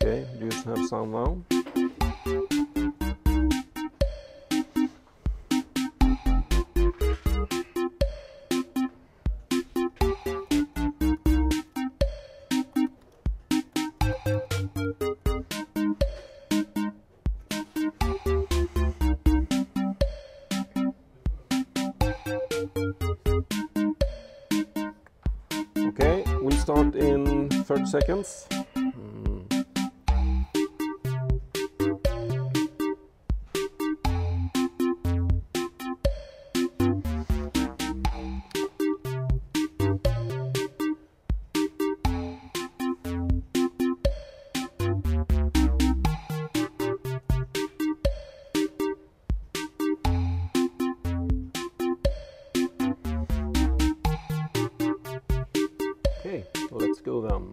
Okay, do you have sound now? Okay, we'll start in 30 seconds. Okay, let's go then.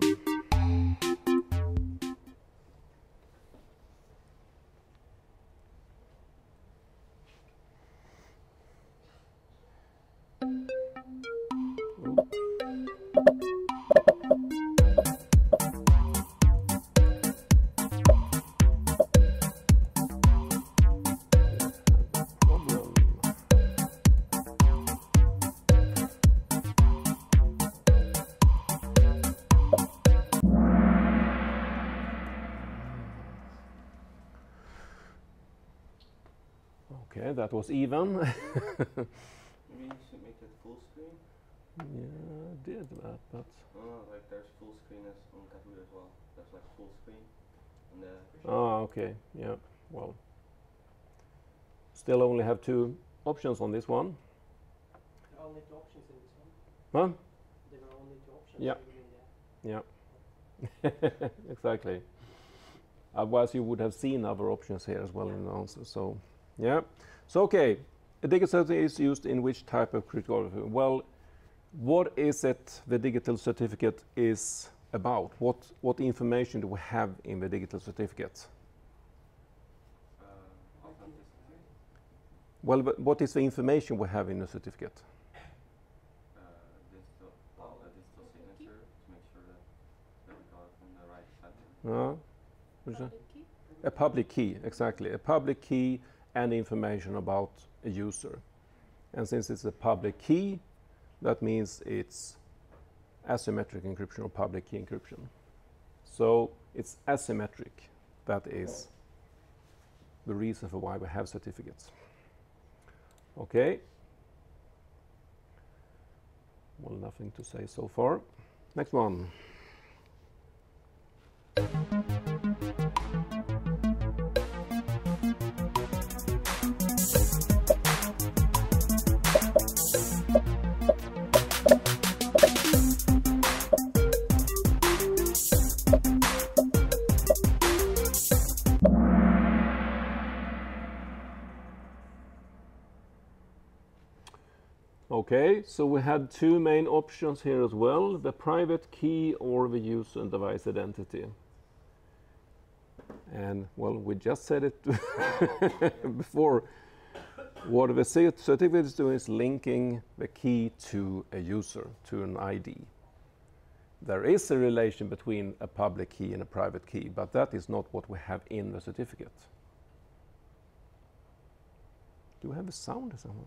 Okay, that was even. Maybe you should make it full screen. Yeah, I did that, but... Oh, like there's full screen as on Kahoot as well. There's like full screen. And ah, okay, yeah, well. Still only have two options on this one. There are only two options in this one. Huh? There are only two options. Yeah. In Yeah. Exactly. Otherwise you would have seen other options here as well in the answer, so... Yeah. So, okay, a digital certificate is used in which type of cryptography? Well, what is it the digital certificate is about? What information do we have in the digital certificate? Well, but what is the information we have in the certificate? digital signature to make sure that we got it from the right sender. What is that? A public key, exactly. A public key and information about a user. And since it's a public key, that means it's asymmetric encryption or public key encryption. So it's asymmetric. That is the reason for why we have certificates. Okay. Well, nothing to say so far. Next one. Okay, so we had two main options here as well, the private key or the user and device identity. And well, we just said it before. What the certificate is doing is linking the key to a user, to an ID. There is a relation between a public key and a private key, but that is not what we have in the certificate. Do we have a sound somewhere?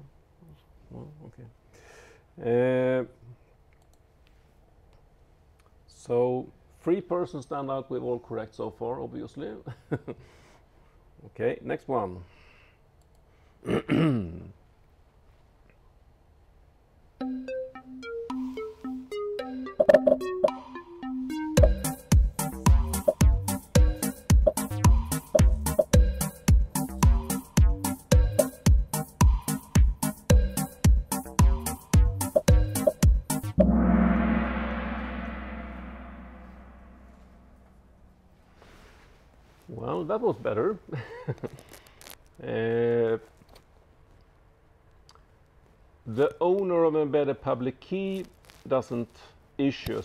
No, okay. So 3 persons stand out with all correct so far, obviously. Okay, next one. Well, that was better. The owner of an embedded public key doesn't issue,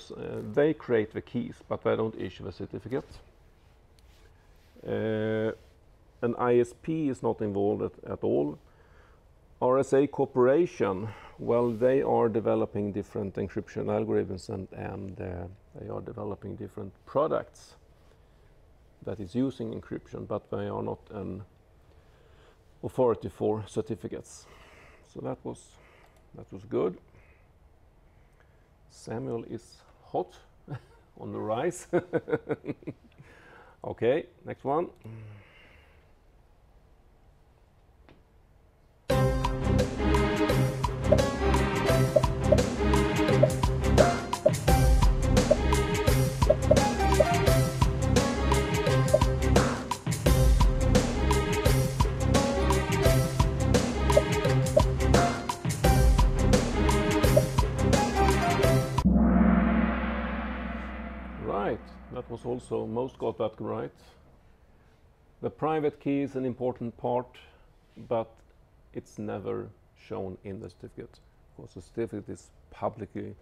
they create the keys, but they don't issue the certificate. An ISP is not involved at all. RSA Corporation, well, they are developing different encryption algorithms and They are developing different products that is using encryption, but they are not an authority for certificates. So that was good. Samuel is hot on the rise. Okay, next one. That was also, most got that right. The private key is an important part, but it's never shown in the certificate. Because the certificate is publicly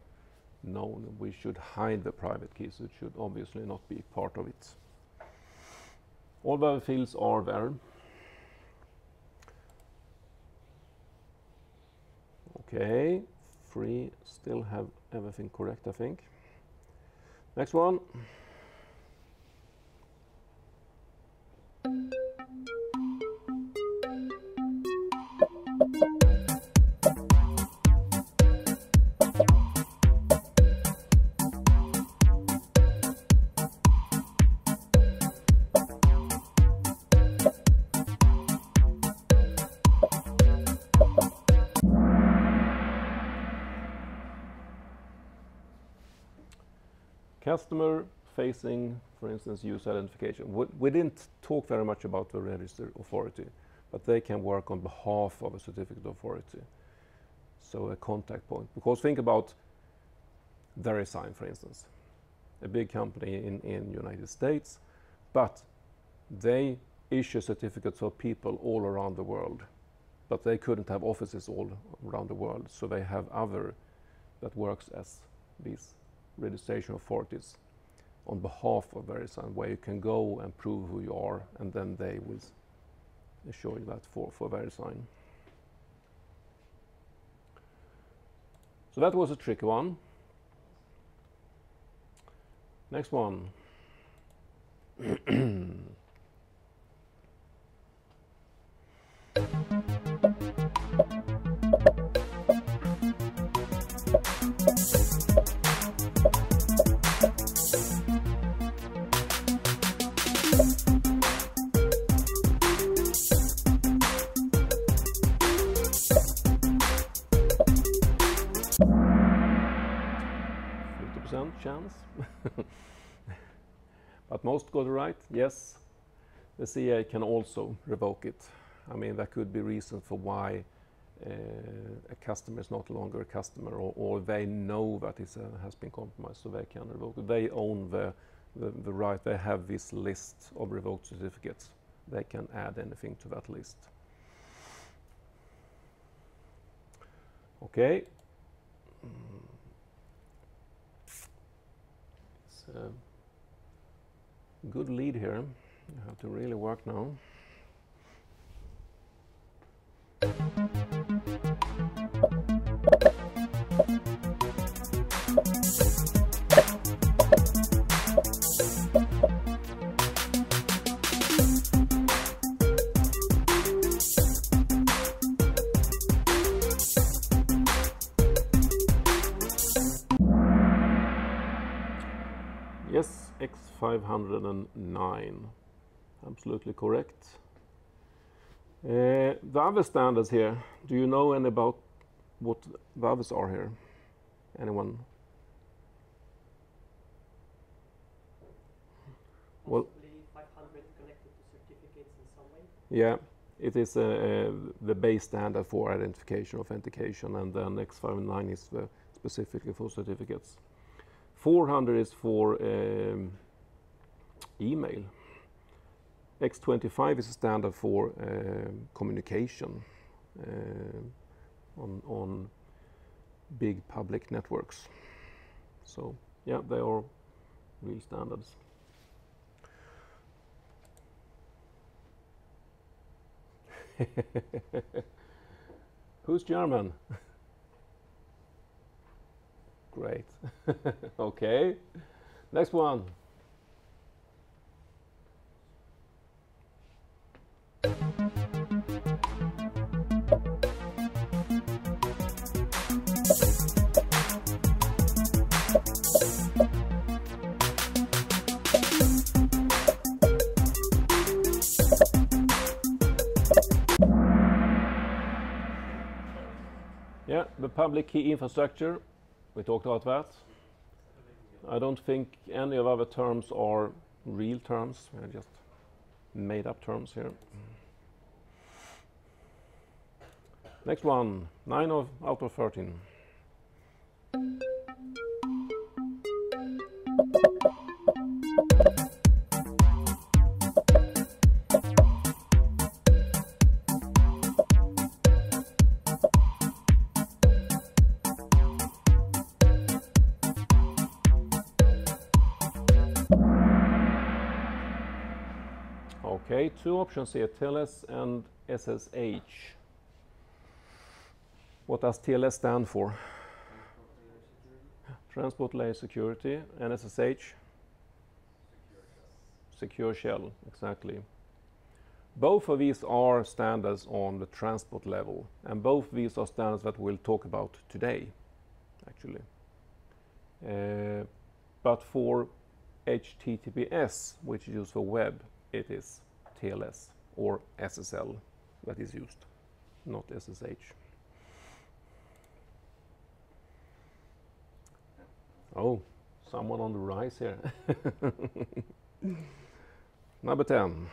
known. We should hide the private keys. It should obviously not be part of it. All the fields are there. Okay, 3 still have everything correct, I think. Next one. Customer facing, for instance, user identification. We didn't talk very much about the registered authority, but they can work on behalf of a certificate authority. So a contact point. Because think about VeriSign, for instance, a big company in United States, but they issue certificates for people all around the world. But they couldn't have offices all around the world, so they have other that works as these registration authorities on behalf of VeriSign, where you can go and prove who you are, and then they will show you that for VeriSign. So that was a tricky one. Next one. 50% chance. But most got it right. Yes, the CA can also revoke it. I mean, there could be reasons for why a customer is not longer a customer, or they know that it has been compromised, so they can revoke it. They own the right. They have this list of revoked certificates. They can add anything to that list. Okay. It's a good lead here. You have to really work now. Yes, X509. Absolutely correct. The other standards here, do you know any about what the others are here? Anyone? Well, Possibly 500 connected to certificates in some way. yeah, it is the base standard for identification, authentication, and then X509 is specifically for certificates. 400 is for email. X25 is a standard for communication on big public networks. So yeah, they are real standards. Who's German? Great. Okay. Next one. Yeah, the public key infrastructure, we talked about that. I don't think any of our terms are real terms, they're just made up terms here. Next one, 9 out of 13. Okay, two options here, TLS and SSH. What does TLS stand for? Transport layer security. And SSH? Secure shell, exactly. Both of these are standards on the transport level, and both these are standards that we'll talk about today, actually. But for HTTPS, which is used for web, it is TLS or SSL that is used, not SSH. Oh, someone on the rise here. Number 10.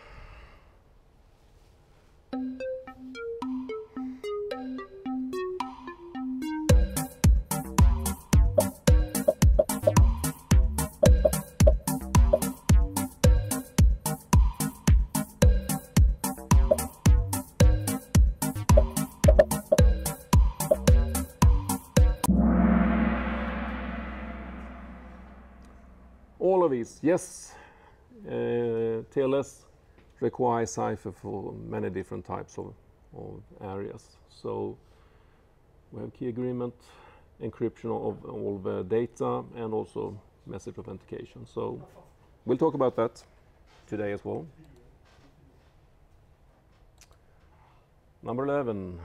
All of these, yes, TLS requires cipher for many different types of areas. So we have key agreement, encryption of all the data, and also message authentication. So we'll talk about that today as well. Number 11.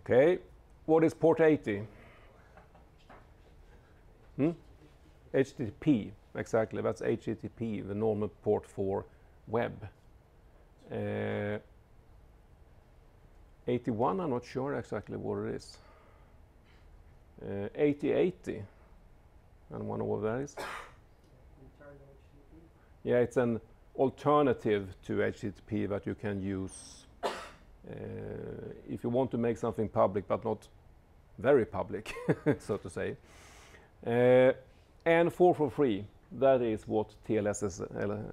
Okay, what is port 80? HTTP, exactly, that's HTTP, the normal port for web. 81, I'm not sure exactly what it is. 8080, and one over there is? Yeah, it's an alternative to HTTP that you can use if you want to make something public, but not very public, so to say. And 443, that is what SSL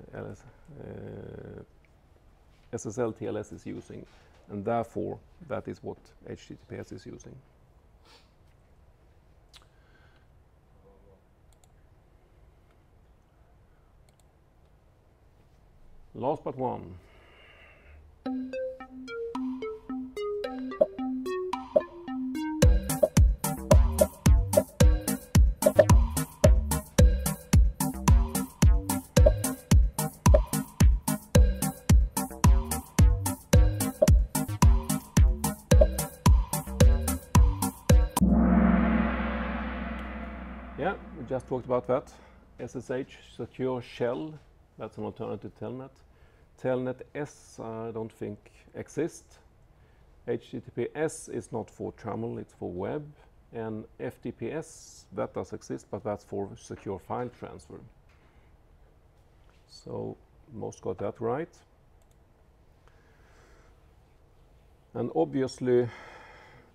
TLS is using, and therefore that is what HTTPS is using. Last but one. Yeah, we just talked about that. SSH, secure shell, that's an alternative to Telnet. Telnet S, I don't think exists. HTTPS is not for terminal, it's for web. And FTPS, that does exist, but that's for secure file transfer. So most got that right. And obviously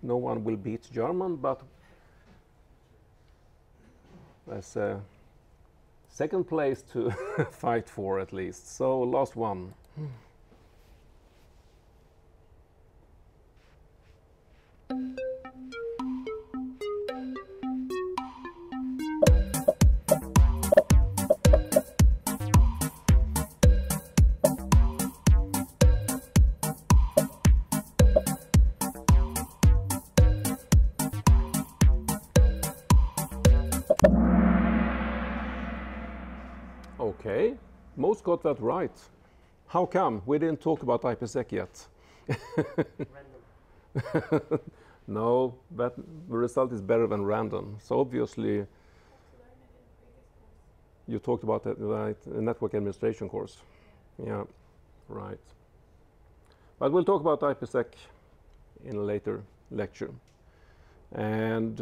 no one will beat German, but there's a second place to fight for at least. So last one. Okay, most got that right. How come? We didn't talk about IPsec yet. Random. No, but the result is better than random. So obviously, you talked about that, right? The network administration course. Yeah, right. But we'll talk about IPsec in a later lecture. And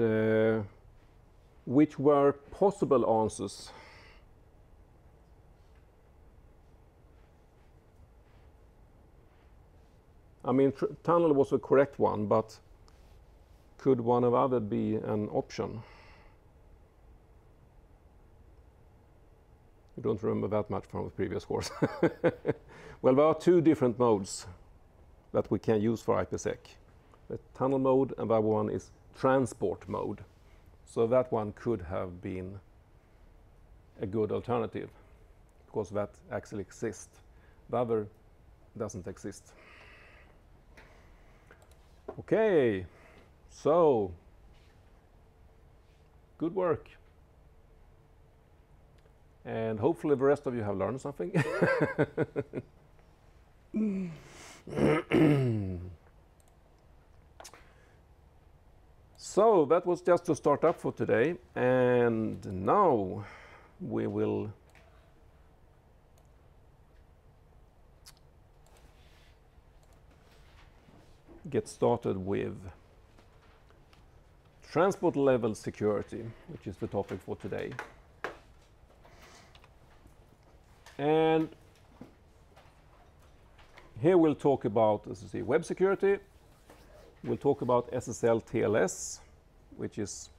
which were possible answers? I mean, tunnel was the correct one, but could one of other be an option? You don't remember that much from the previous course. Well, there are two different modes that we can use for IPsec. The tunnel mode, and the other one is transport mode. So that one could have been a good alternative, because that actually exists. The other doesn't exist. Okay, so good work. And hopefully the rest of you have learned something. So that was just to start up for today, and now we will get started with transport level security, which is the topic for today. And here we'll talk about, as you see, web security. We'll talk about SSL TLS, which is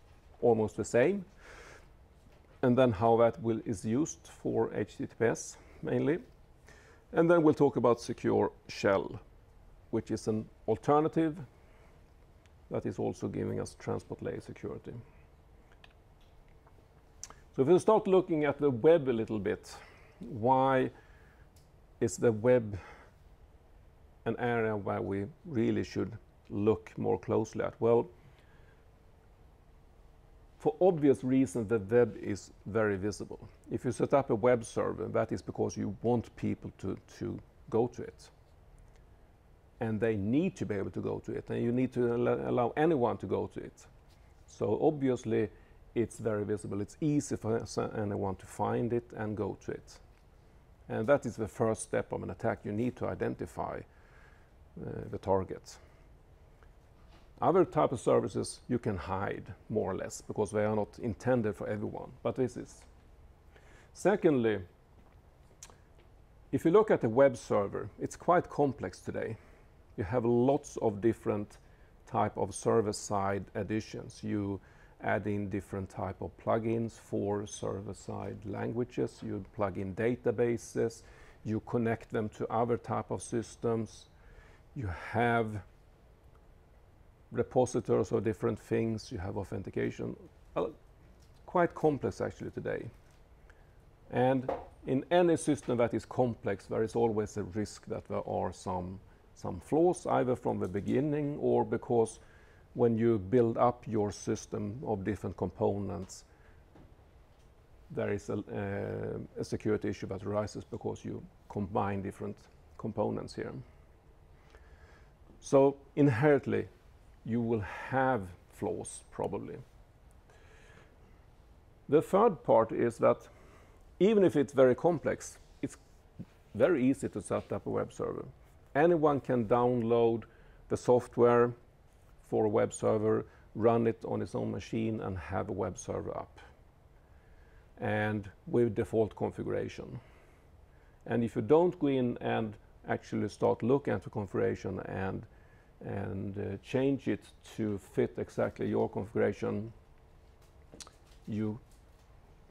almost the same, and then how that is used for HTTPS mainly. And then we'll talk about secure shell, which is an alternative that is also giving us transport layer security. So if we start looking at the web a little bit, why is the web an area where we really should look more closely at? Well, for obvious reasons, the web is very visible. If you set up a web server, that is because you want people to go to it. And they need to be able to go to it, and you need to allow anyone to go to it. So obviously, it's very visible. It's easy for anyone to find it and go to it. And that is the first step of an attack. You need to identify the target. Other type of services you can hide, more or less, because they are not intended for everyone, but this is. Secondly, if you look at the web server, it's quite complex today. You have lots of different type of server-side additions. You add in different type of plugins for server-side languages. You plug in databases. You connect them to other type of systems. You have repositories of different things. You have authentication. Quite complex actually today. And in any system that is complex, there is always a risk that there are some flaws, either from the beginning or because when you build up your system of different components, there is a security issue that arises because you combine different components here. So inherently, you will have flaws, probably. The third part is that even if it's very complex, it's very easy to set up a web server. Anyone can download the software for a web server, run it on his own machine, and have a web server up. And with default configuration. And if you don't go in and actually start looking at the configuration and change it to fit exactly your configuration, you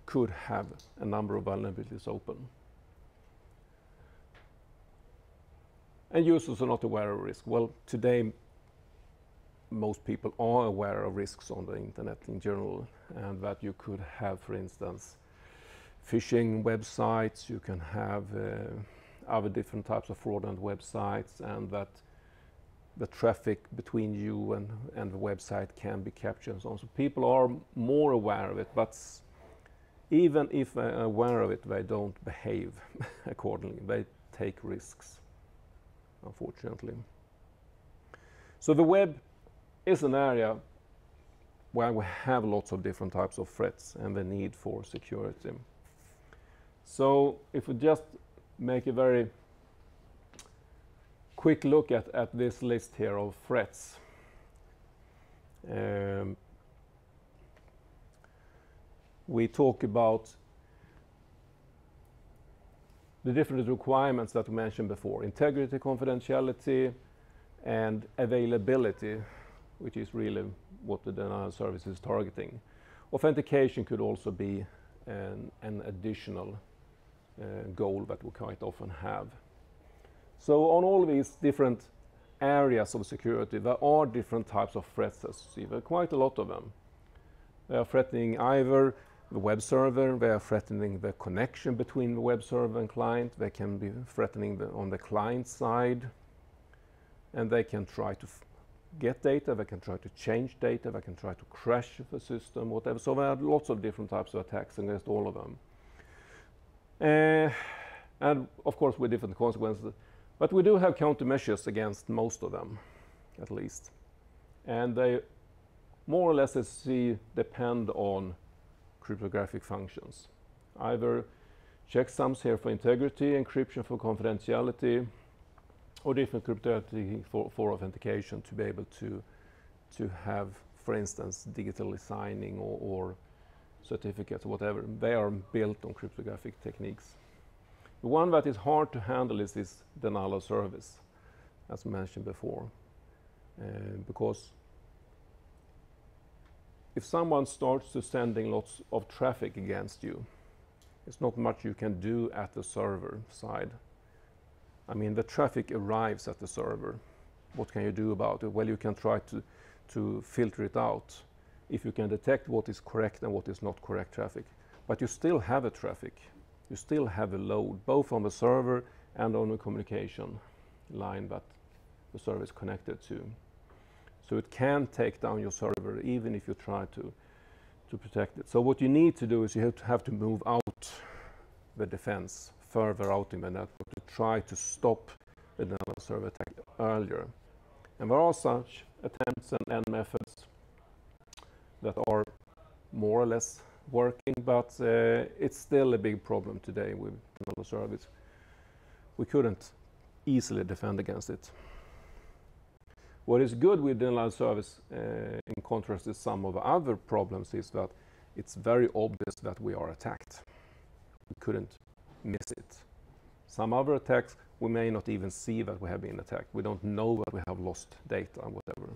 could have a number of vulnerabilities open. And users are not aware of risk. Well, today, most people are aware of risks on the internet in general, and that you could have, for instance, phishing websites, you can have other different types of fraudulent websites, and that the traffic between you and the website can be captured and so on. So people are more aware of it, but even if they're aware of it, they don't behave accordingly. They take risks, unfortunately. So the web is an area where we have lots of different types of threats and the need for security. So if we just make a very quick look at this list here of threats. We talk about the different requirements that we mentioned before: integrity, confidentiality, and availability, which is really what the denial service is targeting. Authentication could also be an additional goal that we quite often have. So on all these different areas of security, there are different types of threats, as you see. There are quite a lot of them. They are threatening either the web server, they are threatening the connection between the web server and client, they can be threatening on the client side, and they can try to get data, they can try to change data, they can try to crash the system, whatever. So there are lots of different types of attacks against all of them. And of course with different consequences. But we do have countermeasures against most of them, at least. And they more or less, as you see, depend on cryptographic functions. Either checksums here for integrity, encryption for confidentiality, or different cryptography for authentication to be able to have, for instance, digitally signing or certificates or whatever. They are built on cryptographic techniques. The one that is hard to handle is this denial of service, as mentioned before, because if someone starts to sending lots of traffic against you, there's not much you can do at the server side. I mean, the traffic arrives at the server. What can you do about it? Well, you can try to filter it out if you can detect what is correct and what is not correct traffic. But you still have a traffic. You still have a load, both on the server and on the communication line that the server is connected to. So it can take down your server even if you try to protect it. So what you need to do is you have to move out the defense further out in the network to try to stop the denial of service attack earlier. And there are such attempts and methods that are more or less working, but it's still a big problem today with denial of service. We couldn't easily defend against it. What is good with denial of service, in contrast to some of the other problems, is that it's very obvious that we are attacked. We couldn't miss it. Some other attacks, we may not even see that we have been attacked. We don't know that we have lost data or whatever.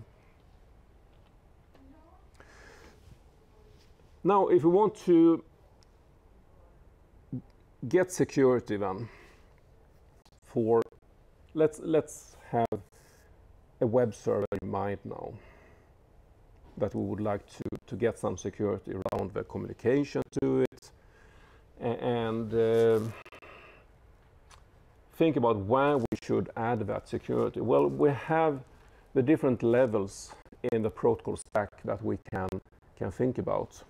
Now, if we want to get security then, let's have a web server in mind now, that we would like to get some security around the communication to it, and think about where we should add that security. Well, we have the different levels in the protocol stack that we can think about.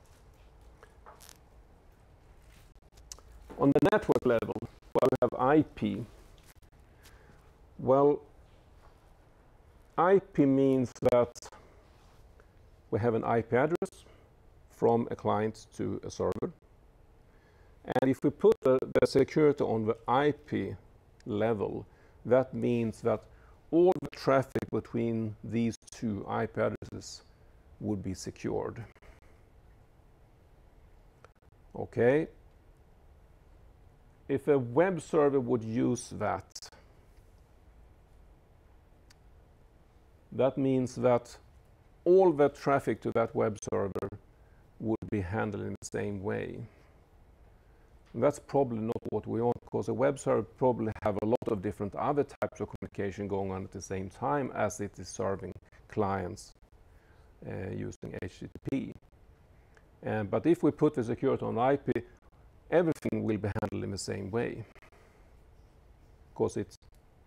On the network level, well, we have IP. Well, IP means that we have an IP address from a client to a server. And if we put the security on the IP level, that means that all the traffic between these two IP addresses would be secured. Okay. If a web server would use that, that means that all the traffic to that web server would be handled in the same way. And that's probably not what we want, because a web server probably have a lot of different other types of communication going on at the same time as it is serving clients using HTTP. But if we put the security on IP, everything will be handled in the same way, because it's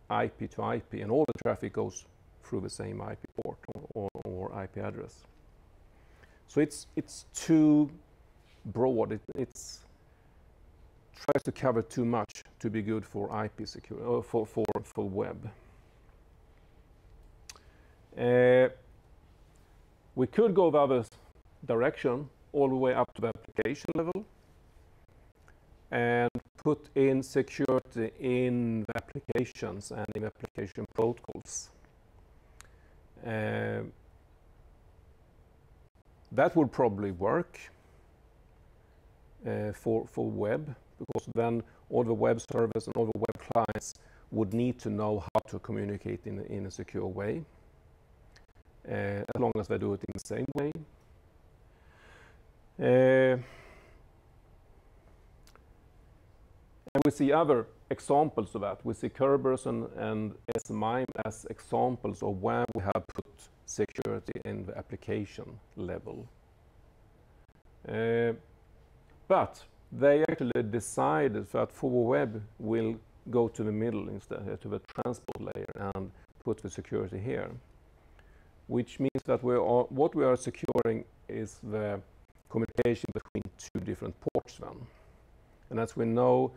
IP to IP, and all the traffic goes through the same IP port or IP address. So it's too broad. It's tries to cover too much to be good for IP security or for web. We could go the other direction, all the way up to the application level, and put in security in the applications and in application protocols. That would probably work for web, because then all the web servers and all the web clients would need to know how to communicate in a secure way, as long as they do it in the same way. And we see other examples of that. We see Kerberos and SMIME as examples of where we have put security in the application level. But they actually decided that for web will go to the middle instead, to the transport layer, and put the security here. Which means that what we are securing is the communication between two different ports then. And as we know,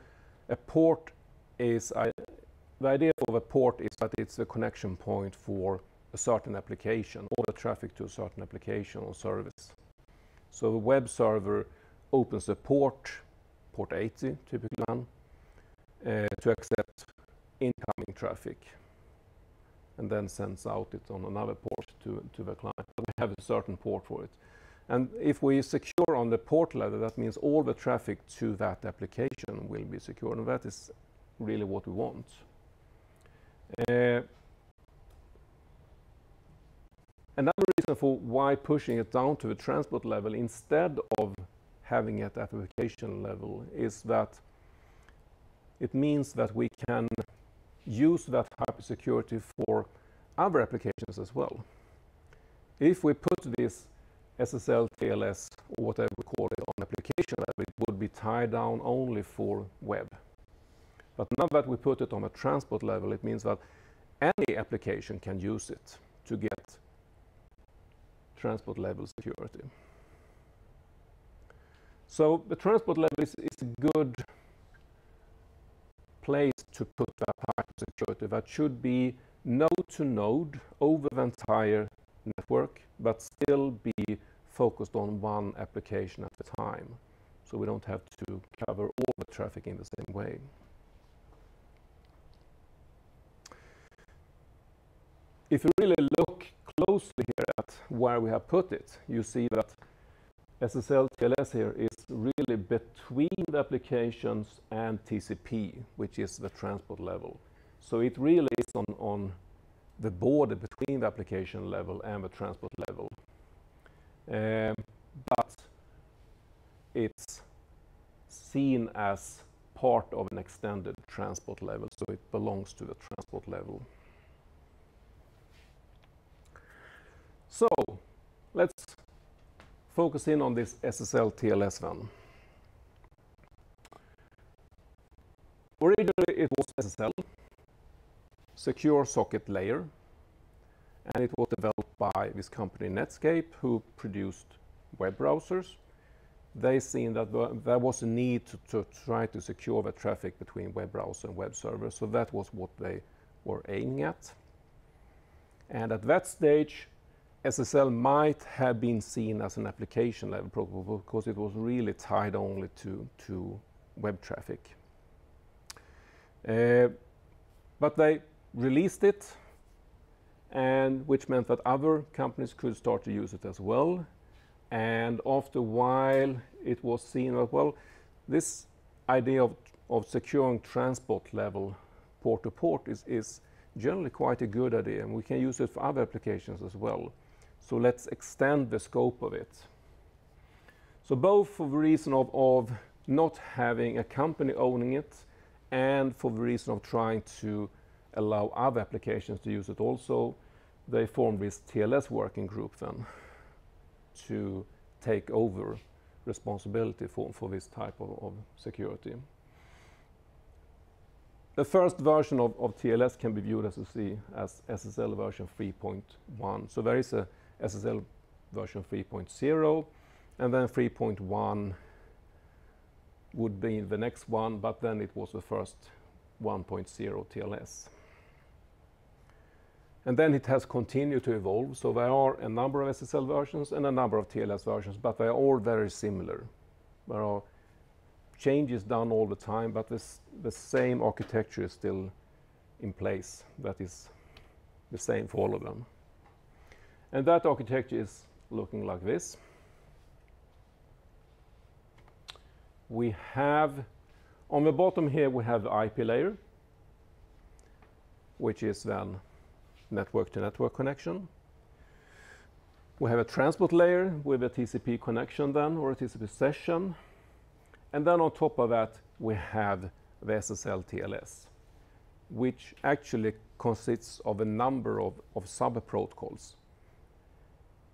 a port is, the idea of a port is that it's a connection point for a certain application, all the traffic to a certain application or service. So the web server opens a port 80 typically, to accept incoming traffic, and then sends out it on another port to the client. We have a certain port for it. And if we secure on the port level, that means all the traffic to that application will be secured, and that is really what we want. Another reason for why pushing it down to the transport level instead of having it at application level is that it means that we can use that type of security for other applications as well. If we put this SSL, TLS, or whatever we call it, on application level, it would be tied down only for web. But now that we put it on a transport level, it means that any application can use it to get transport level security. So the transport level is a good place to put that type of security. That should be node to node over the entire network, but still be focused on one application at a time. So we don't have to cover all the traffic in the same way. If you really look closely here at where we have put it, you see that SSL TLS here is really between the applications and TCP, which is the transport level. So it really is on the border between the application level and the transport level. But it's seen as part of an extended transport level, so it belongs to the transport level. So let's focus in on this SSL TLS then. Originally it was SSL, Secure Socket Layer, and it was developed by this company Netscape, who produced web browsers. They seen that there was a need to try to secure the traffic between web browser and web server, so that was what they were aiming at. And at that stage, SSL might have been seen as an application level protocol because it was really tied only to web traffic. But they released it, and which meant that other companies could start to use it as well. And after a while, it was seen that, well, this idea of securing transport level port to port is generally quite a good idea, and we can use it for other applications as well. So let's extend the scope of it. So both for the reason of not having a company owning it, and for the reason of trying to allow other applications to use it also, they formed this TLS working group then. to take over responsibility for this type of security. The first version of TLS can be viewed, as you see, as SSL version 3.1. So there is a SSL version 3.0, and then 3.1 would be the next one, but then it was the first 1.0 TLS. And then it has continued to evolve, so there are a number of SSL versions and a number of TLS versions, but they are all very similar. There are changes done all the time, but the same architecture is still in place. That is the same for all of them. And that architecture is looking like this. We have, on the bottom here, we have the IP layer, which is then network-to-network connection. We have a transport layer with a TCP connection then, or a TCP session. And then on top of that, we have the SSL TLS, which actually consists of a number of sub-protocols.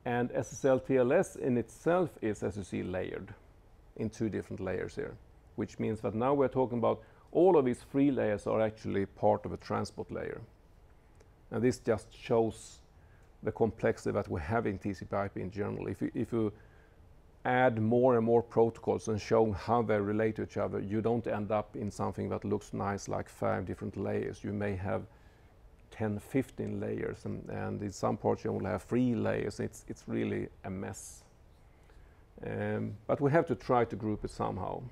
And SSL TLS in itself is, as you see, layered in 2 different layers here, which means that now we're talking about all of these 3 layers are actually part of a transport layer. And this just shows the complexity that we have in TCP/IP in general. If you add more and more protocols and show how they relate to each other, you don't end up in something that looks nice like 5 different layers. You may have 10, 15 layers, and in some parts you only have 3 layers. It's really a mess. But we have to try to group it somehow.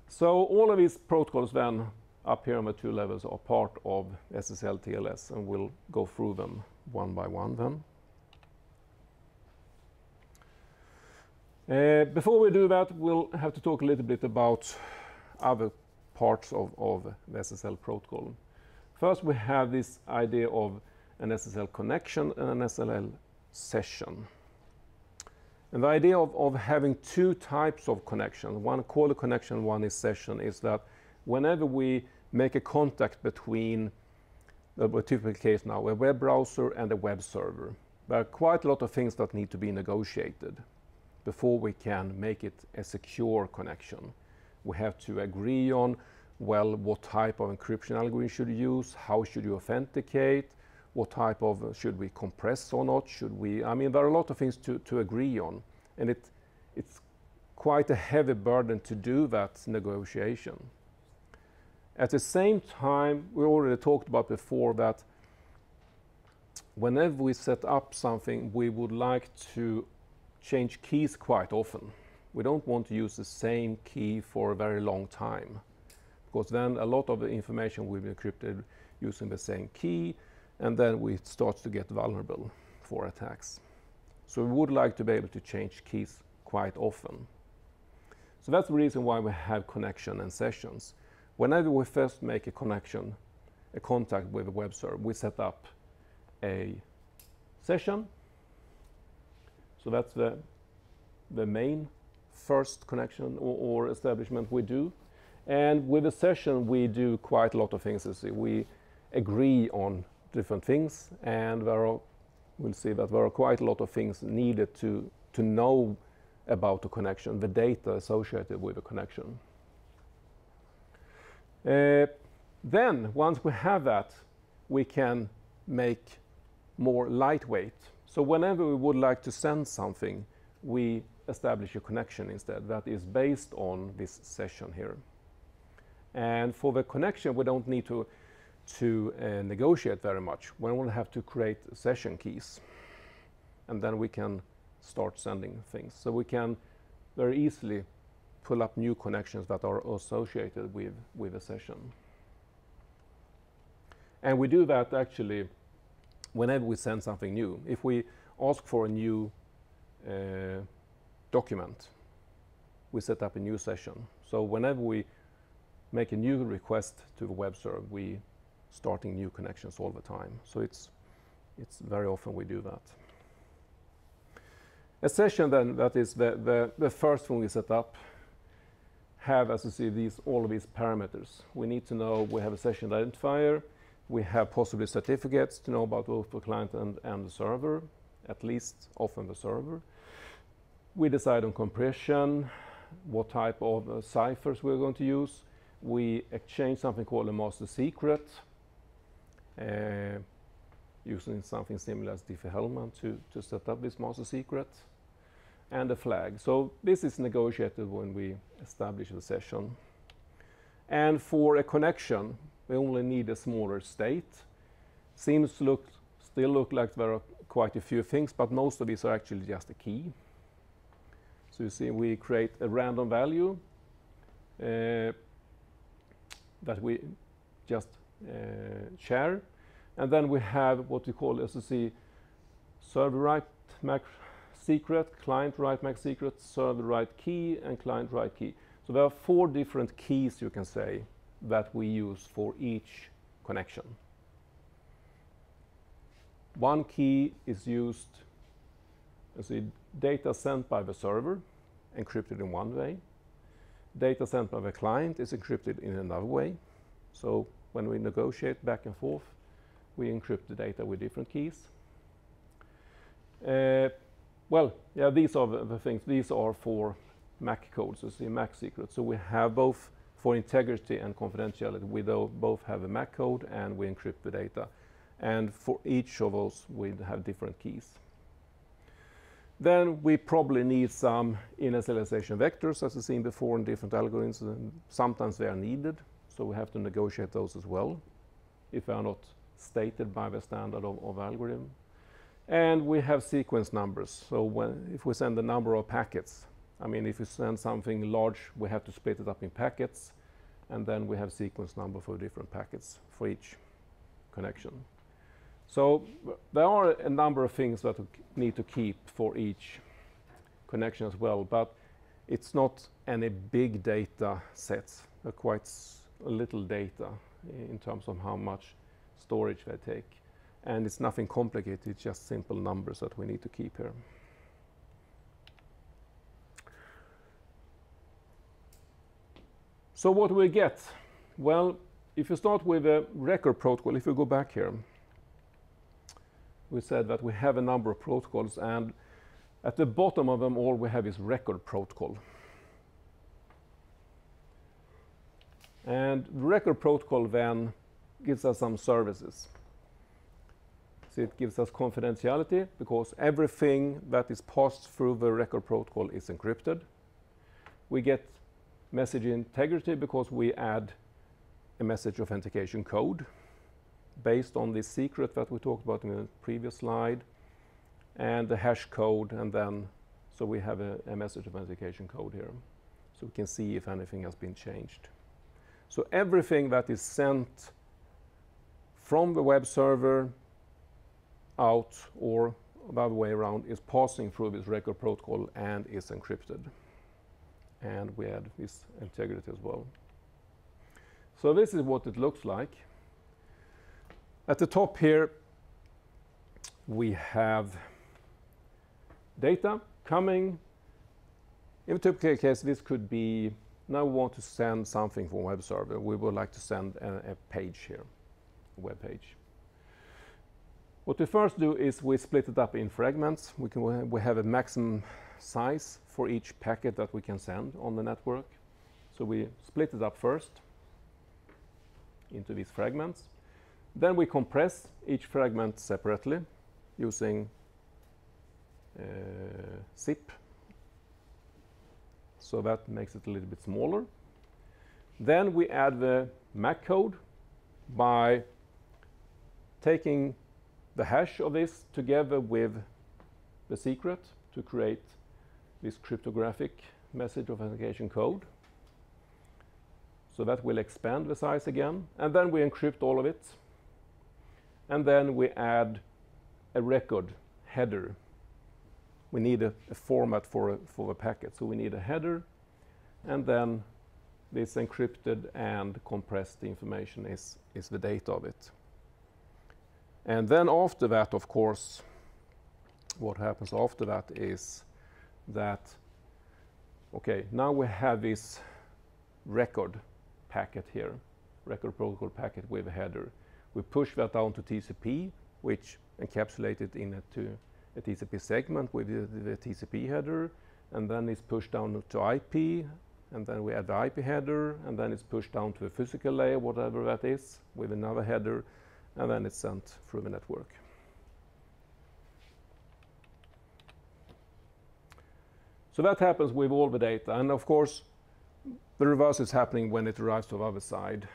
So all of these protocols then up here on the 2 levels are part of SSL TLS, and we'll go through them one by one then. Before we do that, we'll have to talk a little bit about other parts of the SSL protocol. First, we have this idea of an SSL connection and an SSL session. And the idea of having 2 types of connection, one caller connection, one is session, is that whenever we make a contact between, the typical case now, a web browser and a web server, there are quite a lot of things that need to be negotiated before we can make it a secure connection. We have to agree on, well, what type of encryption algorithm should you use, how should you authenticate, what type of, should we compress or not, I mean, there are a lot of things to agree on, and it's quite a heavy burden to do that negotiation. At the same time, we already talked about before that whenever we set up something, we would like to change keys quite often. We don't want to use the same key for a very long time, because then a lot of the information will be encrypted using the same key, and then we start to get vulnerable for attacks. So we would like to be able to change keys quite often. So that's the reason why we have connection and sessions. Whenever we first make a connection, a contact with a web server, we set up a session. So that's the main first connection or establishment we do. And with a session, we do quite a lot of things. We agree on different things, and we'll see that there are quite a lot of things needed to know about the connection, the data associated with the connection. Then, once we have that, we can make more lightweight. So whenever we would like to send something, we establish a connection instead that is based on this session here. And for the connection, we don't need to negotiate very much. We only have to create session keys, and then we can start sending things. So we can very easily pull up new connections that are associated with a session. And we do that actually whenever we send something new. If we ask for a new document, we set up a new session. So whenever we make a new request to the web server, we starting new connections all the time. So it's very often we do that. A session then, that is the first thing we set up, have, as you see, all of these parameters. We need to know we have a session identifier, we have possibly certificates to know about both the client and the server, at least often the server. We decide on compression, what type of ciphers we're going to use. We exchange something called a master secret, using something similar as Diffie-Hellman to set up this master secret, and a flag. So this is negotiated when we establish the session. And for a connection, we only need a smaller state. Seems to still look like there are quite a few things, but most of these are actually just a key. So you see we create a random value that we just share. And then we have what we call, as you see, server write MAC secret, client write MAC secret, server write key, and client write key. So there are 4 different keys, you can say, that we use for each connection. One key is used as a data sent by the server, encrypted in one way. Data sent by the client is encrypted in another way. So when we negotiate back and forth, we encrypt the data with different keys. Well, yeah, these are the things. These are for MAC codes, so see MAC secrets. So we have both for integrity and confidentiality. We both have a MAC code and we encrypt the data. And for each of those, we have different keys. Then we probably need some initialization vectors, as we've seen before in different algorithms. And sometimes they are needed, so we have to negotiate those as well, if they are not stated by the standard of algorithm. And we have sequence numbers. So if we send a number of packets, I mean, if we send something large, we have to split it up in packets, and then we have sequence number for different packets for each connection. So there are a number of things that we need to keep for each connection as well, but it's not any big data sets, quite a little data in terms of how much storage they take. And it's nothing complicated, it's just simple numbers that we need to keep here. So what do we get? Well, if you start with a record protocol, if you go back here, we said that we have a number of protocols, and at the bottom of them all we have is record protocol. And the record protocol then gives us some services. So it gives us confidentiality because everything that is passed through the record protocol is encrypted. We get message integrity because we add a message authentication code based on this secret that we talked about in the previous slide, and the hash code, and then so we have a message authentication code here, so we can see if anything has been changed. So everything that is sent from the web server out or the other way around is passing through this record protocol and is encrypted. And we add this integrity as well. So this is what it looks like. At the top here, we have data coming. In a typical case, this could be, now we want to send something from web server. We would like to send a page here, a web page. What we first do is we split it up in fragments. We have a maximum size for each packet that we can send on the network. So we split it up first into these fragments. Then we compress each fragment separately using zip. So that makes it a little bit smaller. Then we add the MAC code by taking the hash of this together with the secret to create this cryptographic message authentication code. So that will expand the size again. And then we encrypt all of it. And then we add a record header. We need a format for a packet. So we need a header, and then this encrypted and compressed information is the data of it. And then after that, of course, what happens after that is that, okay, now we have this record packet here, record protocol packet with a header. We push that down to TCP, which encapsulates it into a TCP segment with the TCP header, and then it's pushed down to IP, and then we add the IP header, and then it's pushed down to a physical layer, whatever that is, with another header, and then it's sent through the network. So that happens with all the data, and of course the reverse is happening when it arrives to the other side.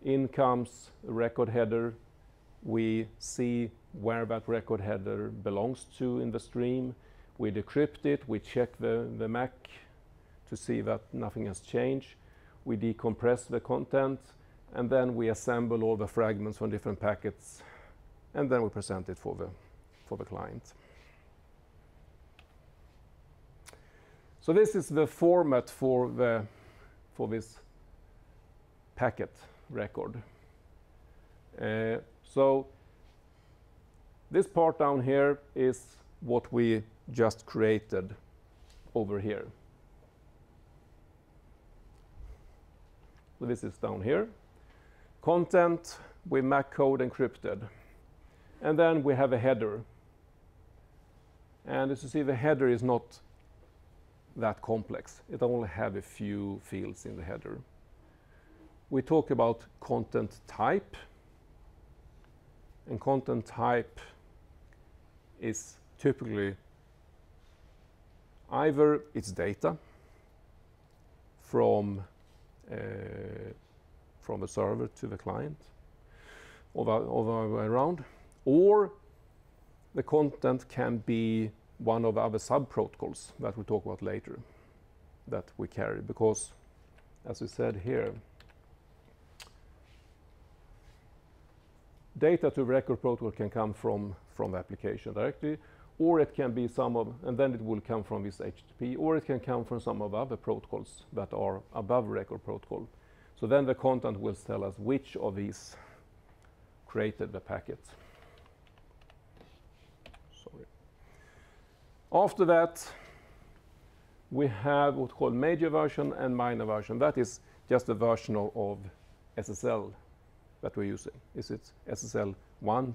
In comes a record header. We see where that record header belongs to in the stream. We decrypt it, we check the MAC to see that nothing has changed. We decompress the content, and then we assemble all the fragments from different packets, and then we present it for the client. So this is the format for this packet record. So this part down here is what we just created over here. So this is down here. Content with MAC code encrypted. And then we have a header. And as you see, the header is not that complex. It only have a few fields in the header. We talk about content type. And content type is typically either it's data from the server to the client, or the other way around, or the content can be one of the other sub-protocols that we'll talk about later that we carry, because as we said here, data to record protocol can come from the application directly, or it can be some of, and then it will come from this HTTP, or it can come from some of the other protocols that are above record protocol. So then the content will tell us which of these created the packet. Sorry. After that, we have what's called major version and minor version. That is just a version of SSL that we're using. Is it SSL 1.0,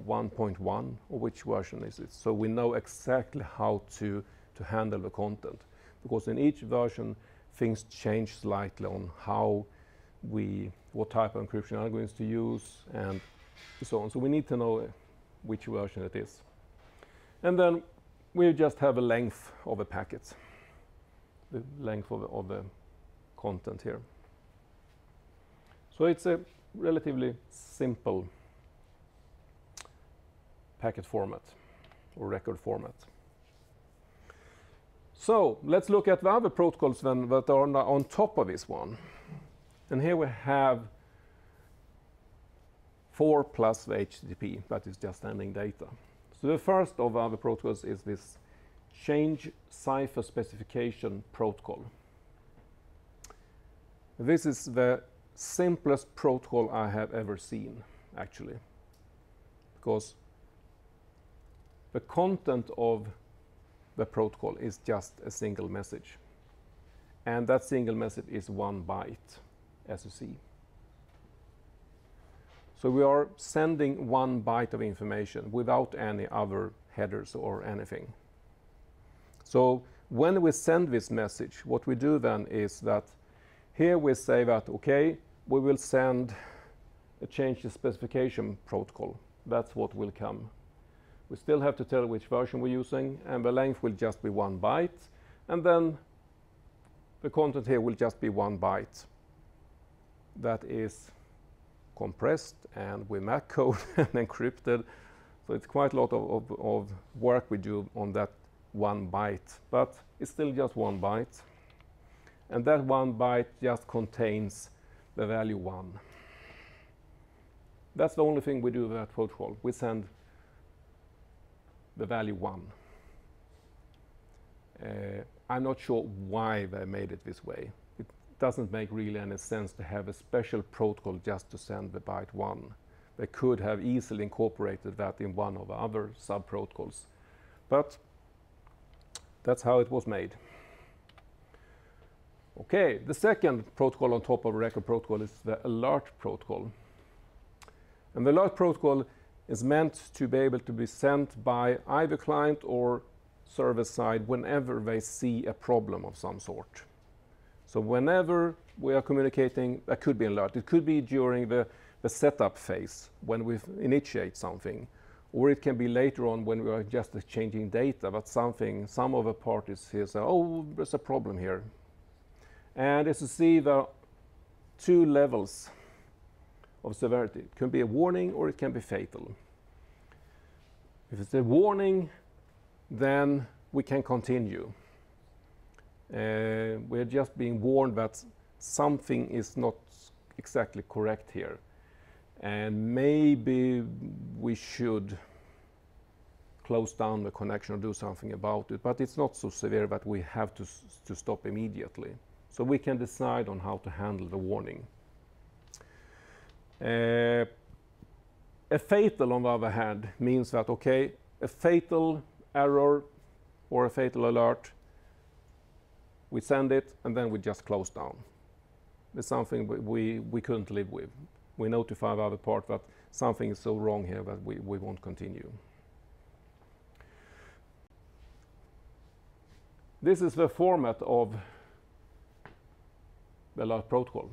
1.1, or which version is it? So we know exactly how to handle the content, because in each version things change slightly on what type of encryption algorithms to use and so on. So we need to know which version it is. And then we just have a length of a packet, the length of the content here. So it's a relatively simple packet format or record format. So let's look at the other protocols then that are on top of this one. And here we have 4 plus the HTTP, that is just sending data. So the first of our protocols is this change cipher specification protocol. This is the simplest protocol I have ever seen, actually, because the content of the protocol is just a single message, and that single message is 1 byte, as you see. So we are sending 1 byte of information without any other headers or anything. So when we send this message, what we do then is that here we say that, okay, we will send a change the specification protocol. That's what will come. We still have to tell which version we're using, and the length will just be 1 byte, and then the content here will just be 1 byte. That is compressed and with MAC code and encrypted. So it's quite a lot of work we do on that 1 byte, but it's still just 1 byte. And that 1 byte just contains the value 1. That's the only thing we do with that protocol. We send the value 1. I'm not sure why they made it this way. It doesn't make really any sense to have a special protocol just to send the byte 1. They could have easily incorporated that in one of the other sub-protocols. But that's how it was made. Okay, the second protocol on top of record protocol is the alert protocol. And the alert protocol is meant to be able to be sent by either client or server side whenever they see a problem of some sort. So whenever we are communicating, that could be an alert. It could be during the setup phase when we initiate something, or it can be later on when we are just exchanging data, but some of the parties here say, oh, there's a problem here. And as you see, there are two levels of severity. It can be a warning or it can be fatal. If it's a warning, then we can continue. We're just being warned that something is not exactly correct here. And maybe we should close down the connection or do something about it, but it's not so severe that we have to stop immediately. So we can decide on how to handle the warning. A fatal, on the other hand, means that, okay, a fatal error or a fatal alert, we send it and then we just close down. It's something we couldn't live with. We notify the other part that something is so wrong here that we won't continue. This is the format of the alert protocol.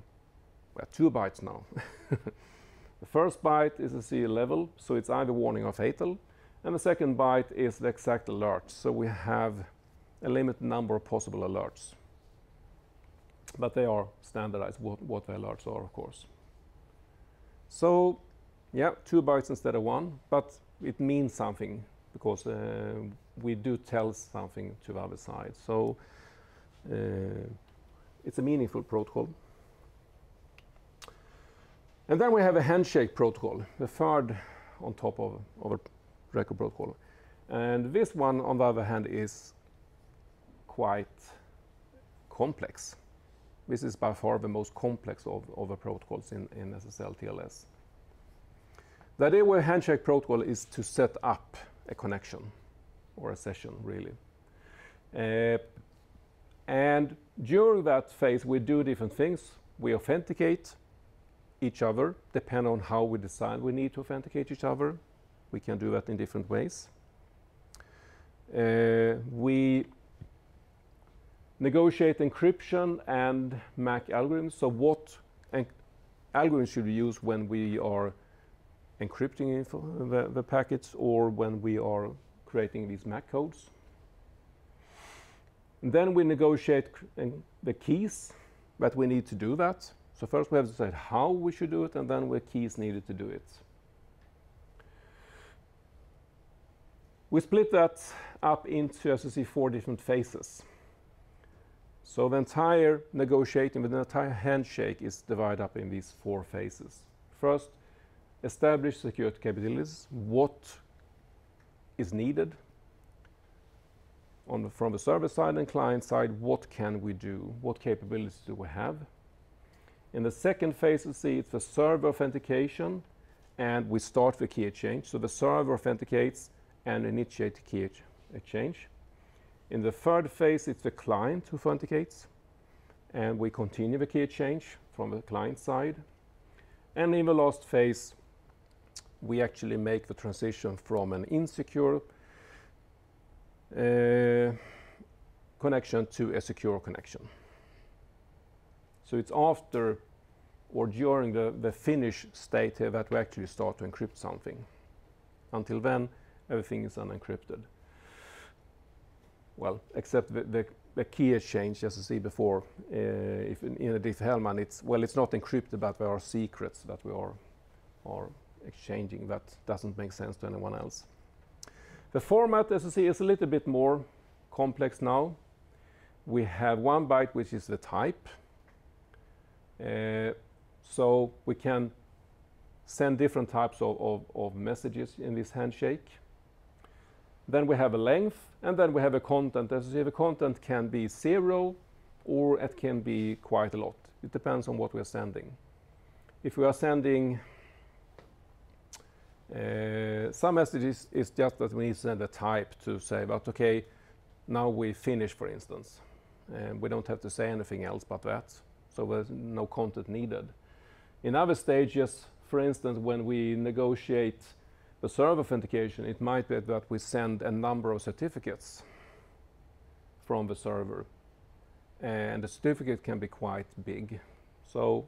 We have 2 bytes now. The first byte is a C level, so it's either warning or fatal. And the second byte is the exact alert. So we have a limited number of possible alerts. But they are standardized, what the alerts are, of course. So, yeah, 2 bytes instead of 1, but it means something because we do tell something to the other side. So it's a meaningful protocol. And then we have a handshake protocol, the third on top of a record protocol. And this one, on the other hand, is quite complex. This is by far the most complex of the protocols in SSL TLS. The idea with a handshake protocol is to set up a connection or a session, really. And during that phase, we do different things. We authenticate each other, depending on how we decide we need to authenticate each other. We can do that in different ways. We negotiate encryption and MAC algorithms. So what algorithms should we use when we are encrypting the packets or when we are creating these MAC codes? And then we negotiate the keys that we need to do that. So first we have to decide how we should do it, and then the keys needed to do it. We split that up into, as you see, 4 different phases. So the entire negotiating, the entire handshake is divided up in these 4 phases. First, establish security capabilities. What is needed from the server side and client side? What can we do? What capabilities do we have? In the second phase, you see, it's the server authentication, and we start the key exchange. So the server authenticates and initiates the key exchange. In the third phase, it's the client who authenticates, and we continue the key exchange from the client side. And in the last phase, we actually make the transition from an insecure connection to a secure connection. So it's after or during the finish state here that we actually start to encrypt something. Until then, everything is unencrypted. Well, except the key exchange, as you see before, if in a Diffie-Hellman, it's not encrypted, but there are secrets that we are exchanging that doesn't make sense to anyone else. The format, as you see, is a little bit more complex now. We have 1 byte, which is the type. So we can send different types of messages in this handshake. Then we have a length, and then we have a content. As you see, the content can be 0 or it can be quite a lot. It depends on what we are sending. If we are sending some messages, is just that we need to send a type to say about, okay, now we finish, for instance. We don't have to say anything else but that. So there's no content needed. In other stages, for instance, when we negotiate the server authentication, it might be that we send a number of certificates from the server, and the certificate can be quite big. So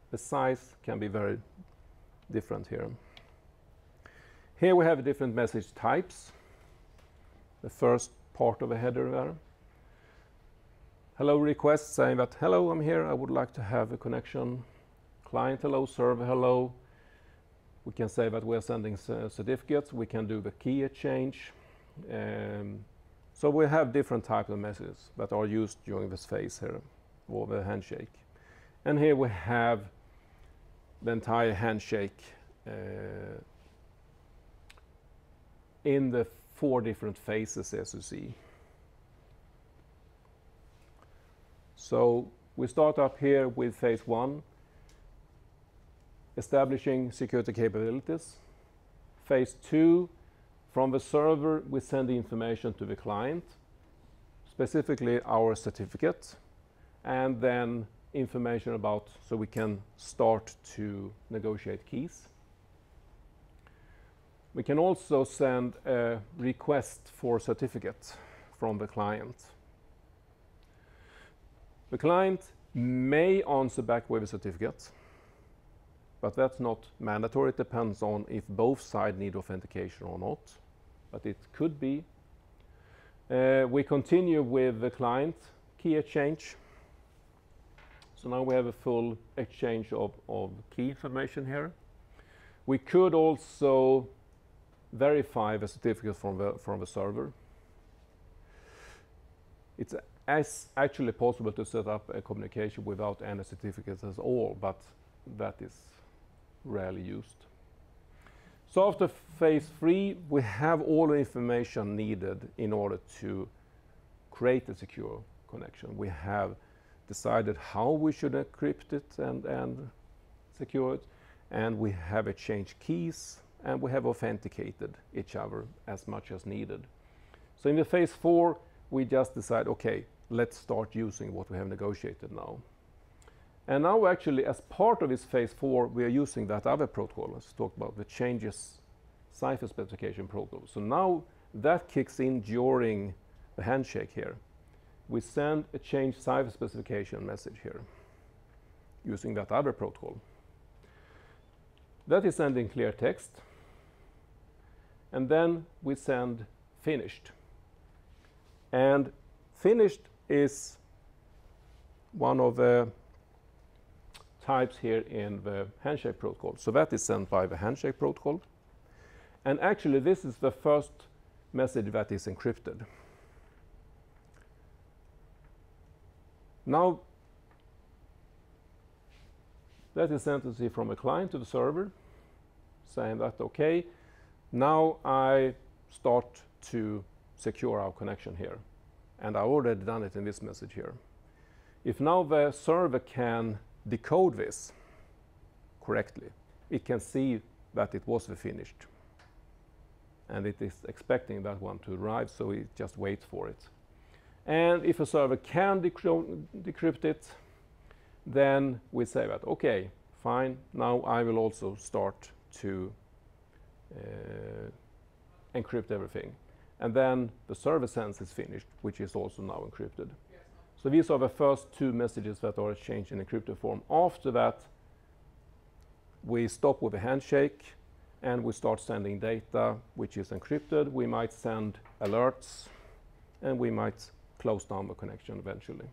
the size can be very different here. Here we have different message types. The first part of a header there. Hello request saying that, hello, I'm here, I would like to have a connection. Client hello, server hello. We can say that we're sending certificates. We can do the key exchange. So we have different types of messages that are used during this phase here, or the handshake. And here we have the entire handshake in the 4 different phases, as you see. So we start up here with phase 1, establishing security capabilities. Phase 2, from the server we send the information to the client, specifically our certificate, and then information about, so we can start to negotiate keys. We can also send a request for certificate from the client. The client may answer back with a certificate, but that's not mandatory. It depends on if both sides need authentication or not, but it could be. We continue with the client key exchange. So now we have a full exchange of key information here. We could also verify the certificate from the server. It's actually possible to set up a communication without any certificates at all, but that is rarely used. So after phase 3, we have all the information needed in order to create a secure connection. We have decided how we should encrypt it and secure it, and we have exchanged keys, and we have authenticated each other as much as needed. So in the phase 4, we just decide, okay, let's start using what we have negotiated now. And now actually, as part of this phase 4, we are using that other protocol. Let's talk about the changes cipher specification protocol. So now that kicks in during the handshake here. We send a change cipher specification message here using that other protocol. That is sending clear text. And then we send finished. And finished is one of the types here in the handshake protocol. So that is sent by the handshake protocol. And actually this is the first message that is encrypted. Now that is sent to see from a client to the server saying that, okay, now I start to secure our connection here. And I've already done it in this message here. If now the server can decode this correctly, it can see that it was the finished. And it is expecting that one to arrive, so it just waits for it. And if a server can decrypt it, then we say that, okay, fine, now I will also start to encrypt everything. And then the server sends is finished, which is also now encrypted. So these are the first 2 messages that are exchanged in encrypted form. After that, we stop with a handshake and we start sending data which is encrypted. We might send alerts and we might close down the connection eventually.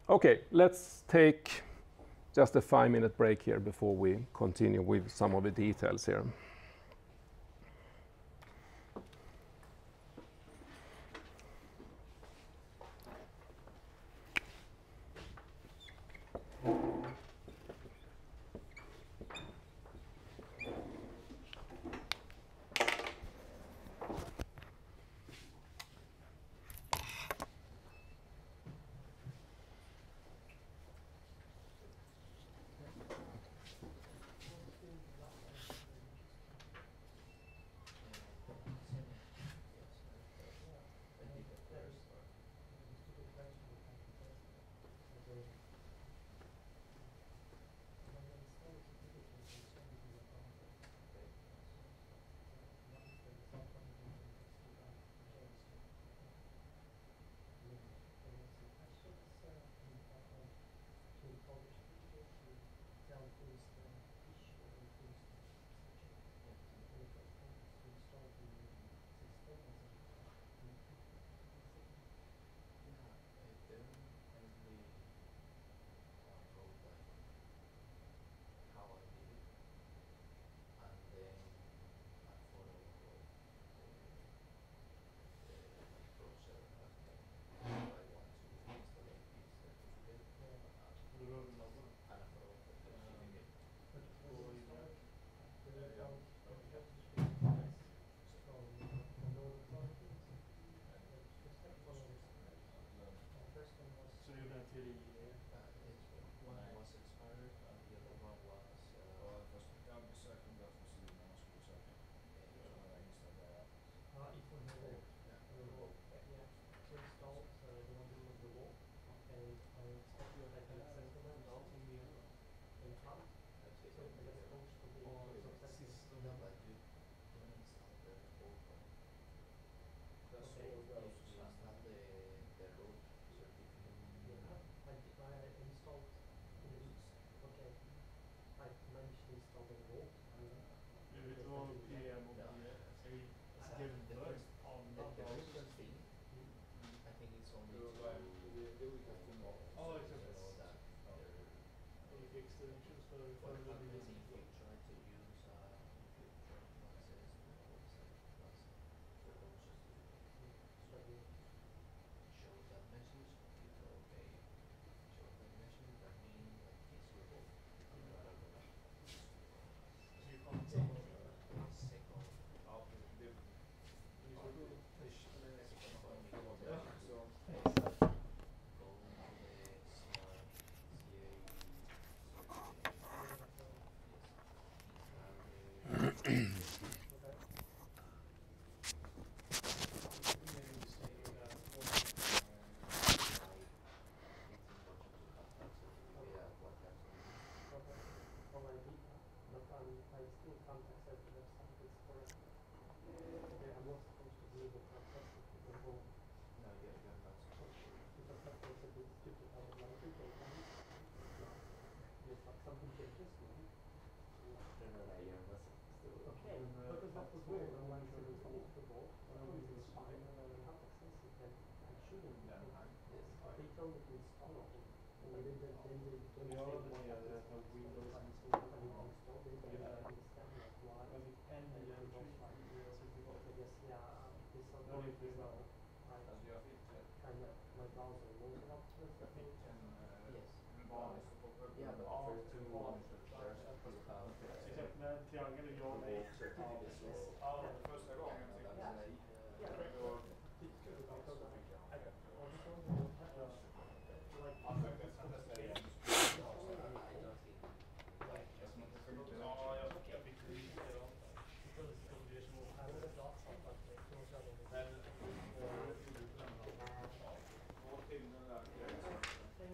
Okay, let's take just a 5-minute break here before we continue with some of the details here.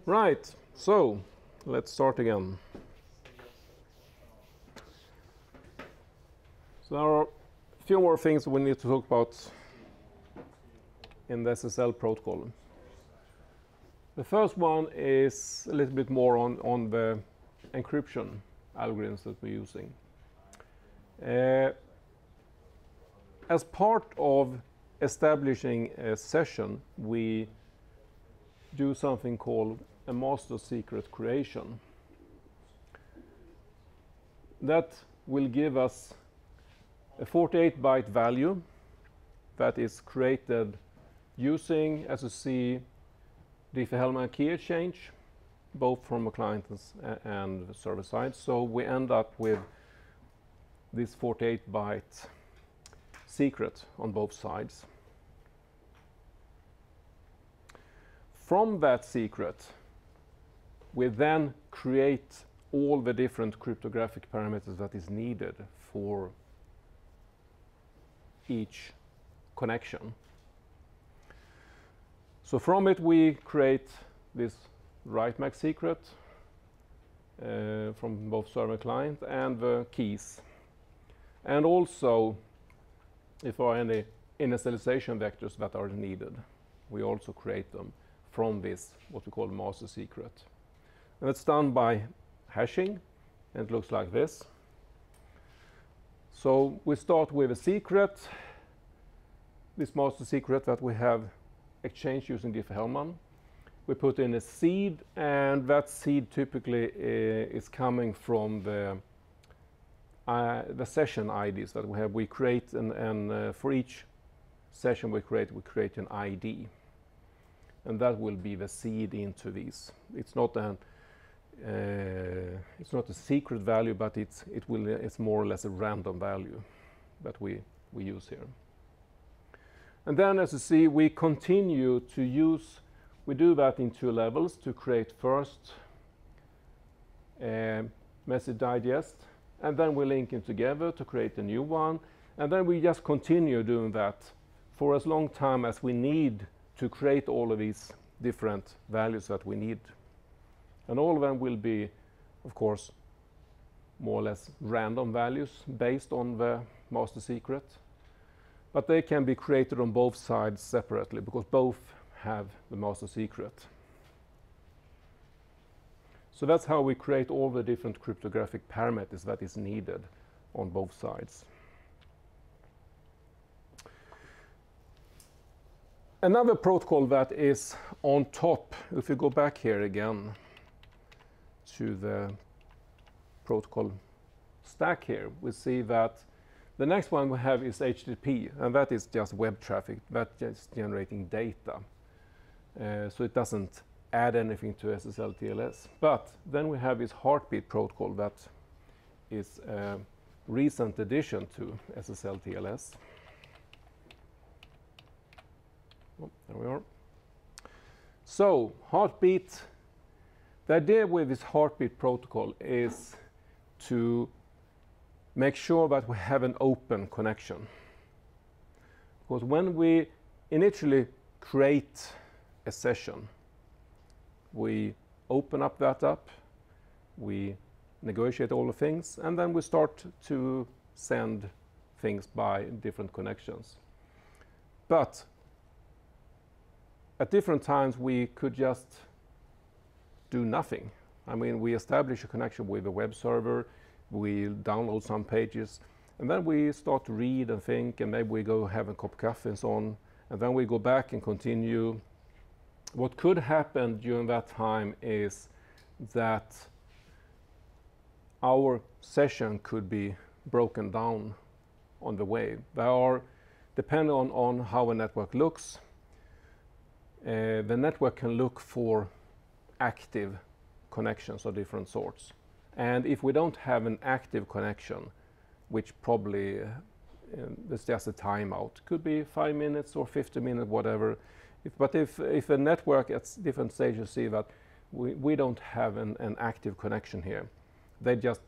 Right, so let's start again. So there are a few more things we need to talk about in the SSL protocol. The first one is a little bit more on the encryption algorithms that we're using. As part of establishing a session, we do something called a master secret creation. That will give us a 48-byte value that is created using, as you see, Diffie-Hellman key exchange, both from a client and the server side. So we end up with this 48-byte secret on both sides. From that secret, we then create all the different cryptographic parameters that is needed for each connection. So from it we create this write-MAC secret from both server and client and the keys. And also, if there are any initialization vectors that are needed, we also create them from this, what we call master secret. And it's done by hashing, and it looks like this. So we start with a secret, this master secret that we have exchanged using Diffie-Hellman. We put in a seed, and that seed typically is coming from the session IDs that we have. We create, and for each session we create an ID. And that will be the seed into these. It's not a secret value, but it's more or less a random value that we use here. And then, as you see, we continue to use. We do that in two levels to create first message digest, and then we link them together to create a new one, and then we just continue doing that for as long time as we need to create all of these different values that we need. And all of them will be, of course, more or less random values based on the master secret. But they can be created on both sides separately because both have the master secret. So that's how we create all the different cryptographic parameters that is needed on both sides. Another protocol that is on top, if we go back here again to the protocol stack here, we see that the next one we have is HTTP, and that is just web traffic, that's just generating data. So it doesn't add anything to SSL/TLS. But then we have this heartbeat protocol that is a recent addition to SSL/TLS. Oh, there we are. So heartbeat, the idea with this heartbeat protocol is to make sure that we have an open connection. Because when we initially create a session, we open up that up, we negotiate all the things, and then we start to send things by different connections. But at different times we could just do nothing. I mean, we establish a connection with a web server, we download some pages, and then we start to read and think, and maybe we go have a cup of coffee and so on, and then we go back and continue. What could happen during that time is that our session could be broken down on the way. There are, depending on how a network looks, the network can look for active connections of different sorts. And if we don't have an active connection, which probably there's just a timeout, could be 5 minutes or 50 minutes, whatever. But if a network at different stages see that we don't have an active connection here, they just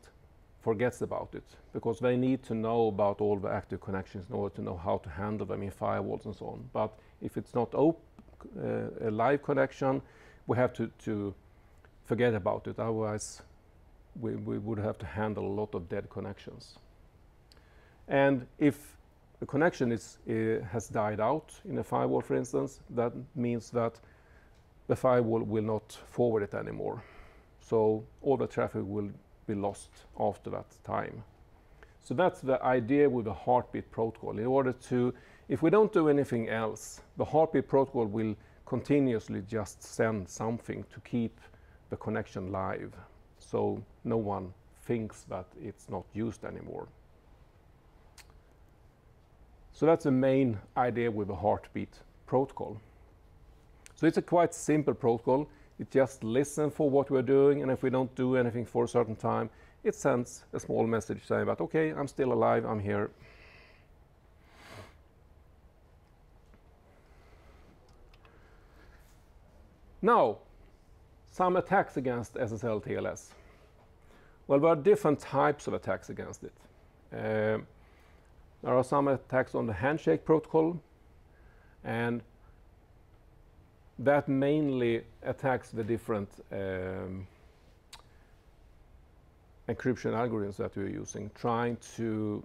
forgets about it because they need to know about all the active connections in order to know how to handle them in firewalls and so on. But if it's not a live connection, we have to forget about it. Otherwise, we would have to handle a lot of dead connections. And if the connection has died out in a firewall, for instance, that means that the firewall will not forward it anymore. So all the traffic will be lost after that time. So that's the idea with the heartbeat protocol. In order to, if we don't do anything else, the heartbeat protocol will continuously just send something to keep the connection live, so no one thinks that it's not used anymore. So that's the main idea with the heartbeat protocol. So it's a quite simple protocol. It just listens for what we're doing, and if we don't do anything for a certain time, it sends a small message saying that, okay, I'm still alive, I'm here. Now, some attacks against SSL/TLS. Well, there are different types of attacks against it. There are some attacks on the handshake protocol, and that mainly attacks the different encryption algorithms that we're using, trying to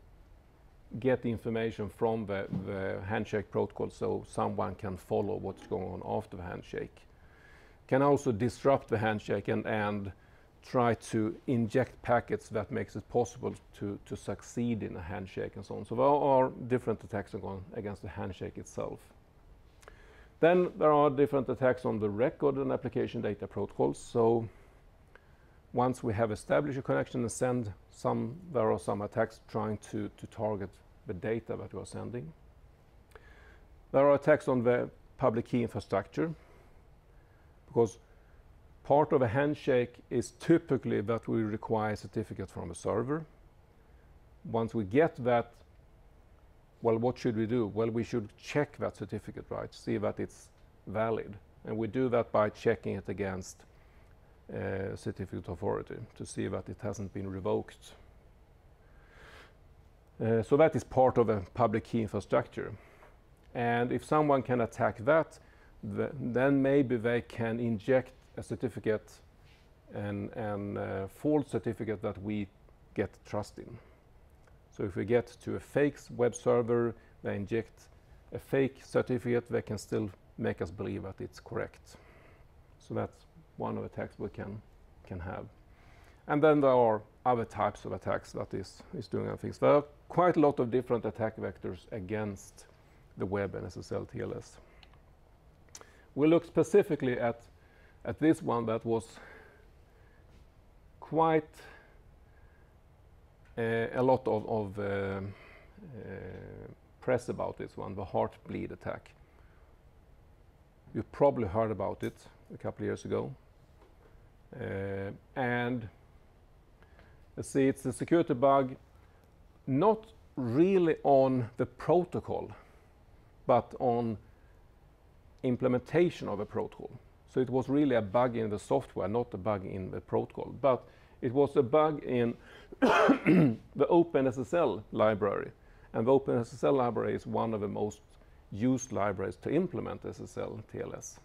get the information from the handshake protocol so someone can follow what's going on after the handshake. Can also disrupt the handshake and try to inject packets that makes it possible to succeed in a handshake and so on. So there are different attacks going against the handshake itself. Then there are different attacks on the record and application data protocols. So once we have established a connection and send some, there are some attacks trying to target the data that we are sending. There are attacks on the public key infrastructure, because part of a handshake is typically that we require a certificate from a server. Once we get that, well, what should we do? Well, we should check that certificate, right? See that it's valid. And we do that by checking it against certificate authority to see that it hasn't been revoked. So that is part of a public key infrastructure. And if someone can attack that, then maybe they can inject a certificate and false certificate that we get trust in. So if we get to a fake web server, they inject a fake certificate, they can still make us believe that it's correct. So that's one of the attacks we can have. And then there are other types of attacks that is doing other things. There are quite a lot of different attack vectors against the web and SSL TLS. We look specifically at this one that was quite a lot of press about this one, the Heartbleed attack. You probably heard about it a couple of years ago. And let's see, it's a security bug, not really on the protocol, but on implementation of a protocol. So it was really a bug in the software, not a bug in the protocol. But it was a bug in the OpenSSL library. And the OpenSSL library is one of the most used libraries to implement SSL TLS.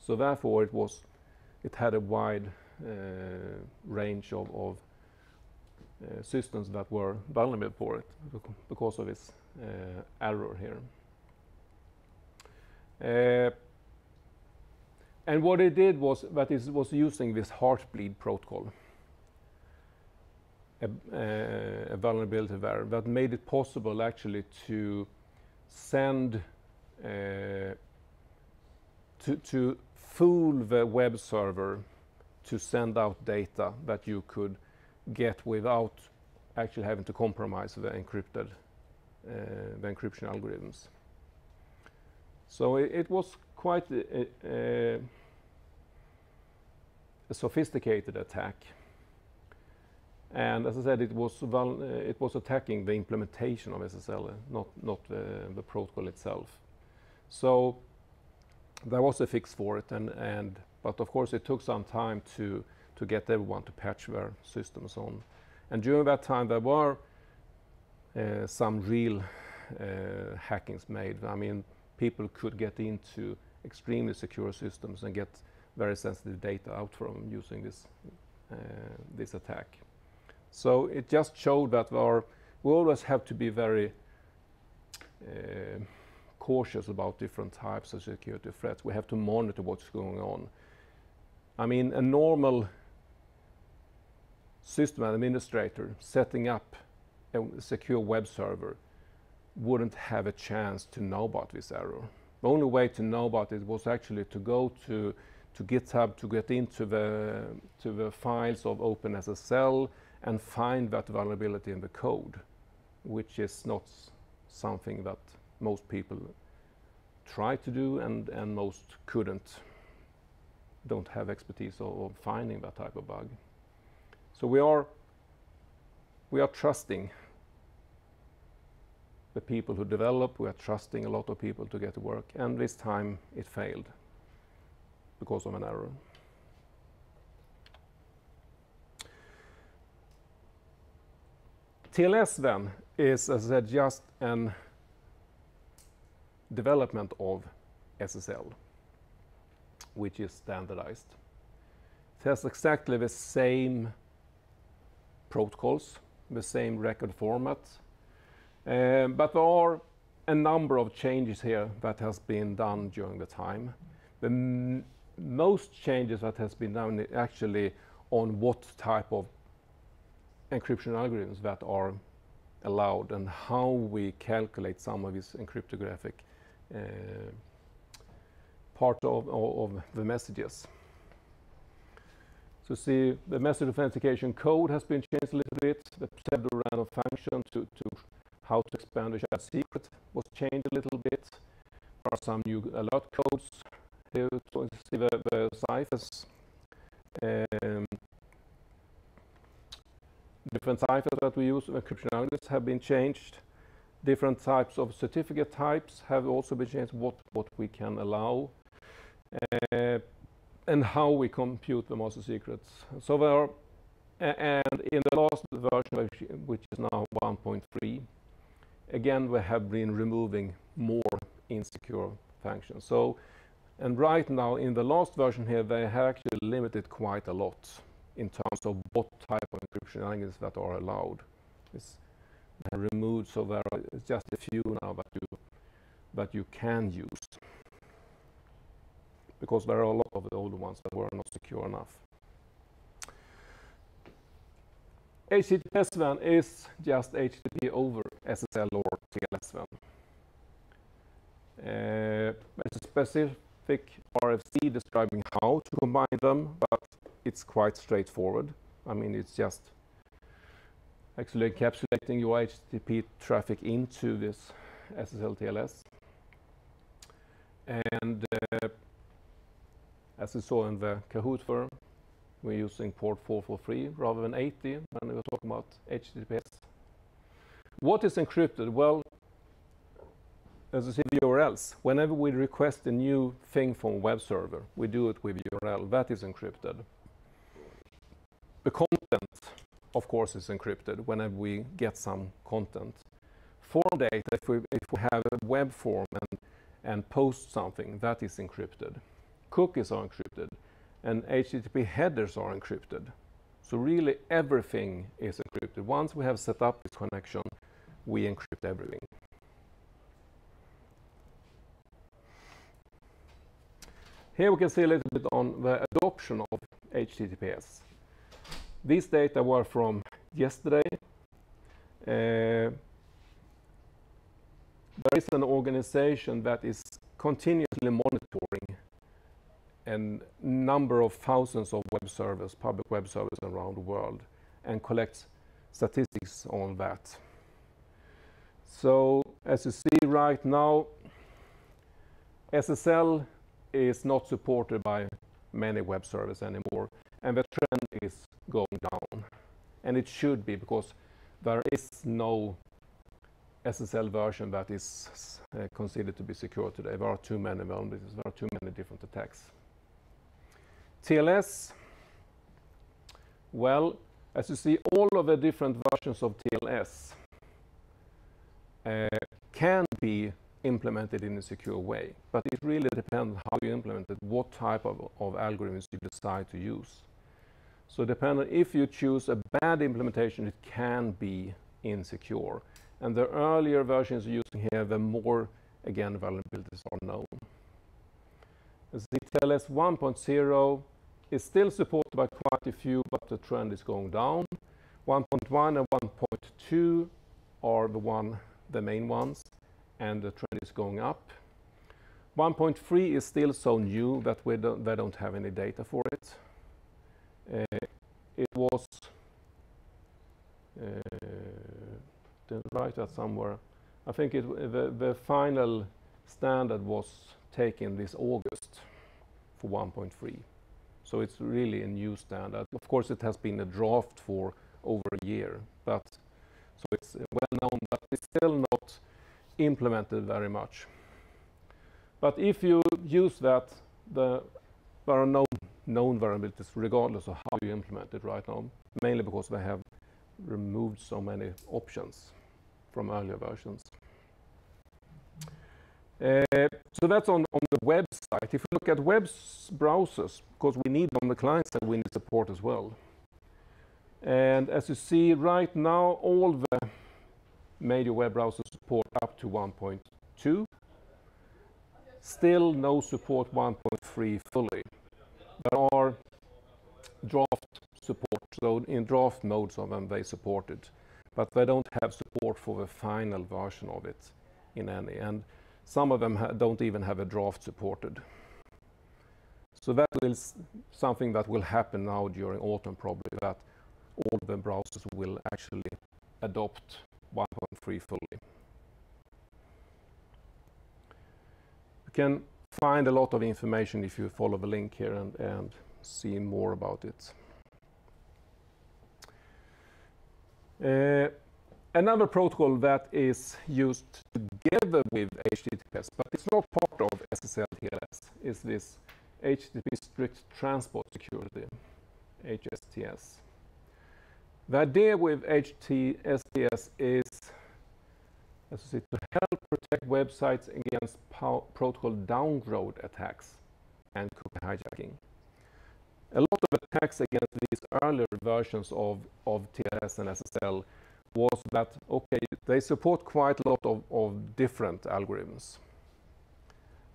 So therefore it had a wide range of systems that were vulnerable for it because of this error here. And what it did was that it was using this Heartbleed protocol, a vulnerability there that made it possible actually to send to fool the web server to send out data that you could get without actually having to compromise the encryption algorithms. So it was quite a sophisticated attack. And as I said, it was attacking the implementation of SSL, not the protocol itself. So there was a fix for it, but of course it took some time to get everyone to patch their systems on. And during that time there were some real hackings made. I mean, people could get into extremely secure systems and get very sensitive data out from using this attack. So it just showed that we always have to be very cautious about different types of security threats. We have to monitor what's going on. I mean, a normal system administrator setting up a secure web server wouldn't have a chance to know about this error. The only way to know about it was actually to go to GitHub, to get into the files of OpenSSL and find that vulnerability in the code, which is not something that most people try to do, and most don't have expertise of finding that type of bug. So we are trusting the people who develop, we are trusting a lot of people to get to work, and this time it failed because of an error. TLS then is, as I said, just an development of SSL, which is standardized. It has exactly the same protocols, the same record format, but there are a number of changes here that has been done during the time. The most changes that has been done actually on what type of encryption algorithms that are allowed and how we calculate some of these encryptographic part of the messages. So see, the message authentication code has been changed a little bit. The pseudo-random function to how to expand the shared secret was changed a little bit. There are some new alert codes. Here to see the ciphers. Different ciphers that we use, encryption algorithms have been changed. Different types of certificate types have also been changed, what we can allow, and how we compute the master secrets. So there are, and in the last version, which is now 1.3, again, we have been removing more insecure functions. So, and right now in the last version here, they have actually limited quite a lot in terms of what type of encryption languages that are allowed. It's removed, so there are just a few now that you can use, because there are a lot of the older ones that were not secure enough. HTTPS then is just HTTP over SSL or TLS then. There's a specific RFC describing how to combine them, but it's quite straightforward. I mean, it's just actually encapsulating your HTTP traffic into this SSL TLS. And as we saw in the Kahoot firm, we're using port 443 rather than 80 when we're talking about HTTPS. What is encrypted? Well, as you see the URLs, whenever we request a new thing from a web server, we do it with URL. That is encrypted. The content, of course, is encrypted whenever we get some content. Form data, if we have a web form and post something, that is encrypted. Cookies are encrypted, and HTTP headers are encrypted. So really everything is encrypted. Once we have set up this connection, we encrypt everything. Here we can see a little bit on the adoption of HTTPS. These data were from yesterday. There is an organization that is continuously monitoring a number of thousands of web servers, public web servers around the world, and collects statistics on that. So as you see right now, SSL is not supported by many web servers anymore, and the trend is going down. And it should be, because there is no SSL version that is considered to be secure today. There are too many vulnerabilities, there are too many different attacks. TLS, well, as you see, all of the different versions of TLS can be implemented in a secure way, but it really depends how you implement it, what type of algorithms you decide to use. So depending, if you choose a bad implementation, it can be insecure. And the earlier versions you're using here, the more, again, vulnerabilities are known. As the TLS 1.0 is still supported by quite a few, but the trend is going down. 1.1 and 1.2 are the main ones, and the trend is going up. 1.3 is still so new that they don't have any data for it. It was, didn't write that somewhere. I think the final standard was taken this August for 1.3. So it's really a new standard. Of course, it has been a draft for over a year, but so it's well known, but it's still not implemented very much. But if you use that, there are no known vulnerabilities regardless of how you implement it right now, mainly because they have removed so many options from earlier versions. So that's on the website. If you look at web browsers, because we need on the client side, we need support as well. And as you see right now, all the major web browsers support up to 1.2. Still no support 1.3 fully. There are draft support, so in draft modes of them they support it, but they don't have support for the final version of it in any, and some of them don't even have a draft supported. So that is something that will happen now during autumn, probably, that all the browsers will actually adopt 1.3 fully. You can find a lot of information if you follow the link here and see more about it. Another protocol that is used together with HTTPS, but it's not part of SSL TLS, is this HTTP Strict Transport Security, HSTS. The idea with HTSTS is as you see, to help protect websites against protocol downgrade attacks and cookie hijacking. A lot of attacks against these earlier versions of TLS and SSL was that, okay, they support quite a lot of different algorithms.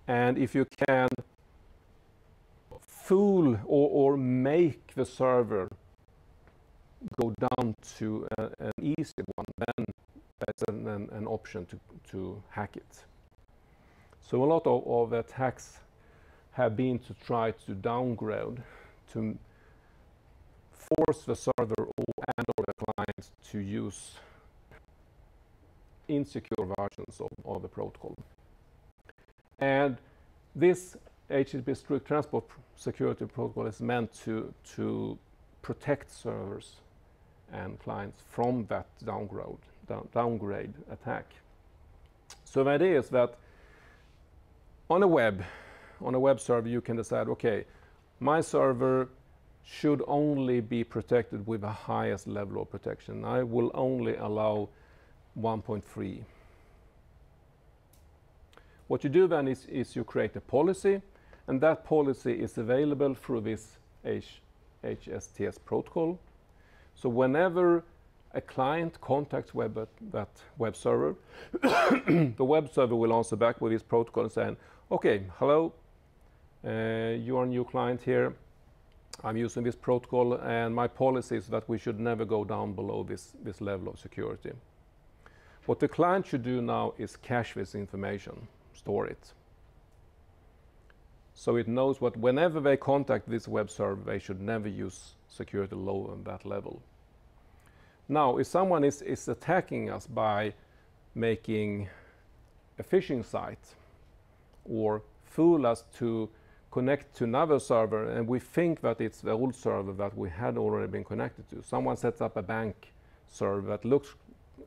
And if you can fool or make the server go down to an easy one, then that's an option to hack it. So a lot of attacks have been to try to downgrade, to force the server and or the client to use insecure versions of the protocol. And this HTTP strict transport security protocol is meant to protect servers and clients from that downgrade attack. So the idea is that on a web server, you can decide, okay, my server should only be protected with the highest level of protection. I will only allow 1.3. What you do then is you create a policy, and that policy is available through this HSTS protocol. So whenever a client contacts that web server, the web server will answer back with this protocol saying, okay, hello, you are a new client here. I'm using this protocol, and my policy is that we should never go down below this level of security. What the client should do now is cache this information, store it. So it knows what whenever they contact this web server, they should never use security lower than that level. Now, if someone is attacking us by making a phishing site or fool us to connect to another server, and we think that it's the old server that we had already been connected to. Someone sets up a bank server that looks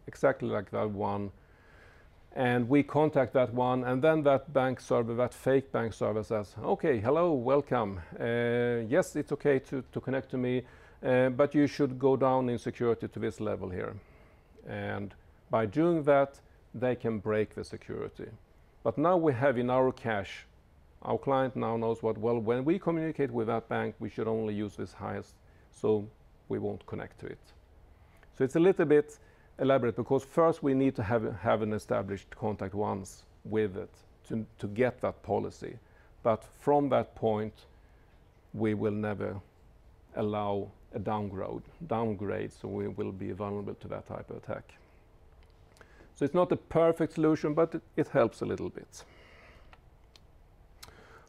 exactly like that one, and we contact that one, and then that bank server, that fake bank server says, okay, hello, welcome. Yes, it's okay to connect to me, but you should go down in security to this level here. And by doing that, they can break the security. But now we have in our cache, our client now knows what, well, when we communicate with that bank, we should only use this highest, so we won't connect to it. So it's a little bit elaborate, because first we need to have an established contact once with it to get that policy. But from that point, we will never allow a downgrade, so we will be vulnerable to that type of attack. So it's not a perfect solution, but it helps a little bit.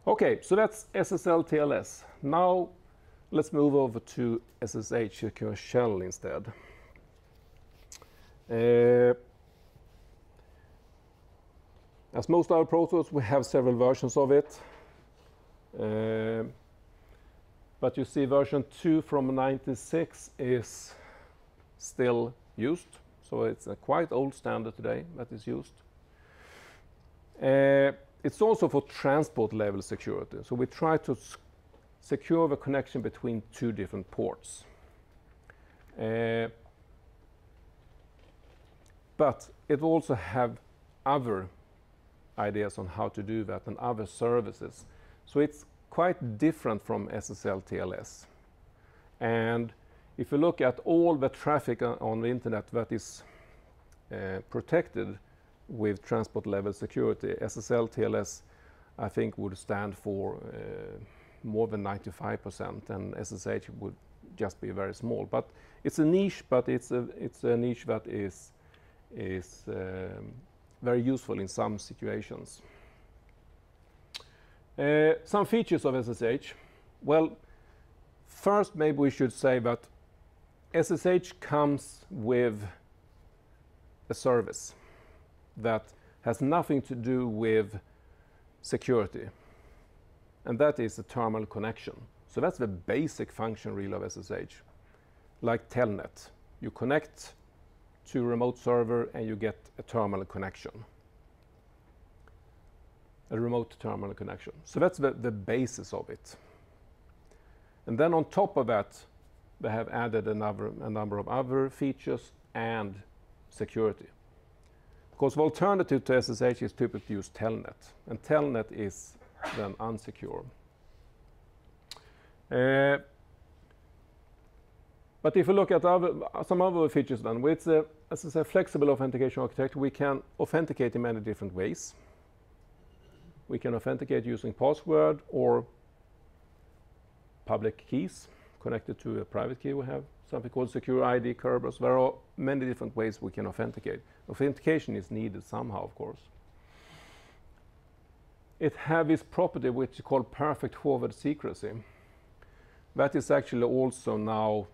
Okay, so that's SSL TLS. Now let's move over to SSH Secure Shell instead. As most of our protocols, we have several versions of it. But you see version 2 from 96 is still used. So it's a quite old standard today that is used. It's also for transport level security. So we try to secure the connection between two different ports. But it also have other ideas on how to do that and other services. So it's quite different from SSL TLS. And if you look at all the traffic on the internet that is protected with transport level security, SSL TLS I think would stand for more than 95%, and SSH would just be very small. But it's a niche, but it's a niche that is very useful in some situations. Some features of SSH. Well, first maybe we should say that SSH comes with a service that has nothing to do with security, and that is a terminal connection. So that's the basic function really of SSH, like Telnet. You connect to a remote server and you get a terminal connection, a remote terminal connection. So that's the basis of it. And then on top of that, they have added a number of other features and security. Because the alternative to SSH is typically use telnet, and telnet is then unsecure. But if you look at some other features then, with as I say, flexible authentication architecture, we can authenticate in many different ways. We can authenticate using password or public keys connected to a private key. We have something called secure ID Kerberos. There are many different ways we can authenticate. Authentication is needed somehow, of course. It has this property which is called perfect forward secrecy. That is actually also now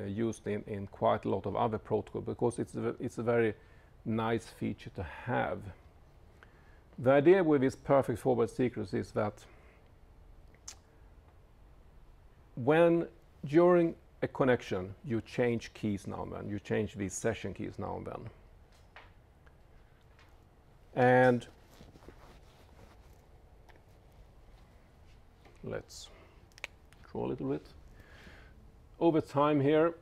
used in quite a lot of other protocols because it's a very nice feature to have. The idea with this perfect forward secrecy is that when during a connection you change keys now and then, you change these session keys now and then. And let's draw a little bit. Over time here,